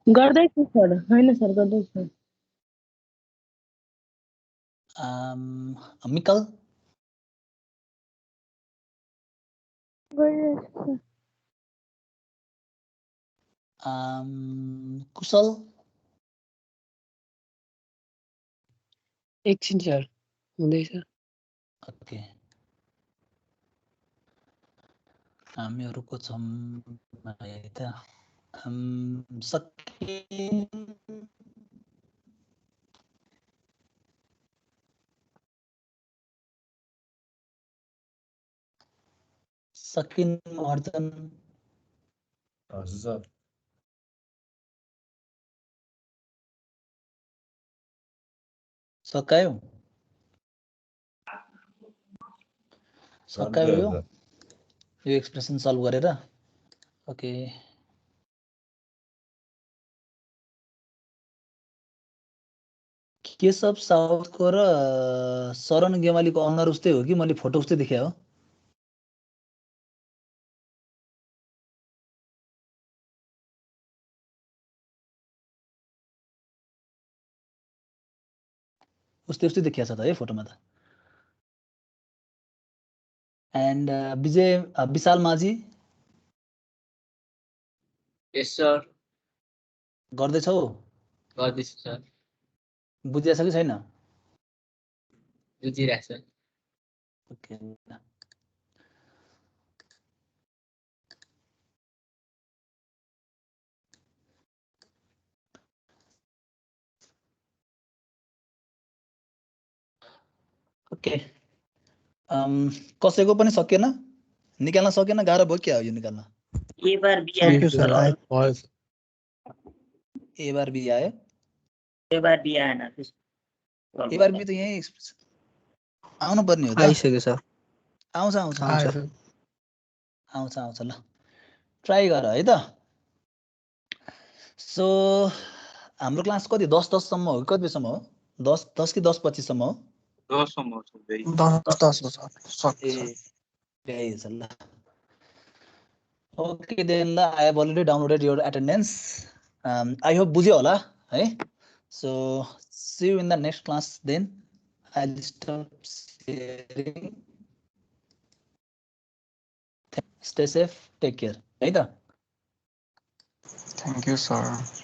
गर्दैछु सर, होइन सर गर्दैछु।
मिकल
गरिरहेछु सर।
कुशल
एकछिन सर हुँदैछ।
ओके हामीहरूको छौँ है त सकिन सकिन अर्जन
हजुर सर
सकायो सकायो यो एक्सप्रेसन सल्भ गरेर। ओके केशव साउथको र शरण गेवालीको अनुहार उस्तै हो कि मैले फोटो उस्तै देखे हो? उस्तै उस्तै देखिया छ त है फोटोमा त। And Vishal Majhi
yes sir
गर्दैछौ?
गर्दैछु सर,
बुझिया छ कि छैन?
बुझिरहेको छु।
ओके ओके कसैको पनि सकेन निकाल्न सकेन गाह्रो भयो क्या हो यो निकाल्न?
ए बार बी आएन सर,
ए बार बी आयो।
ए बार बी आएन।
ए बार बी त यही आउनु पर्ने हो त।
आइसक्यो सर।
आउँछ आउँछ
आयो
आउँछ
सर।
आउँछ आउँछ ल ट्राई गर है त। सो हाम्रो क्लास कति 10 सम्म हो कि कति बजीसम्म हो? 10 कि 10:25 सम्म हो?
10 सम्म हो सर।
10 हो सर।
ए त्यही छ ल। ओके देन ल I have already downloaded your attendance. I hope बुझ्यो होला है। So see you in the next class then. I will stop sharing. Stay safe take care है त।
Thank you sir.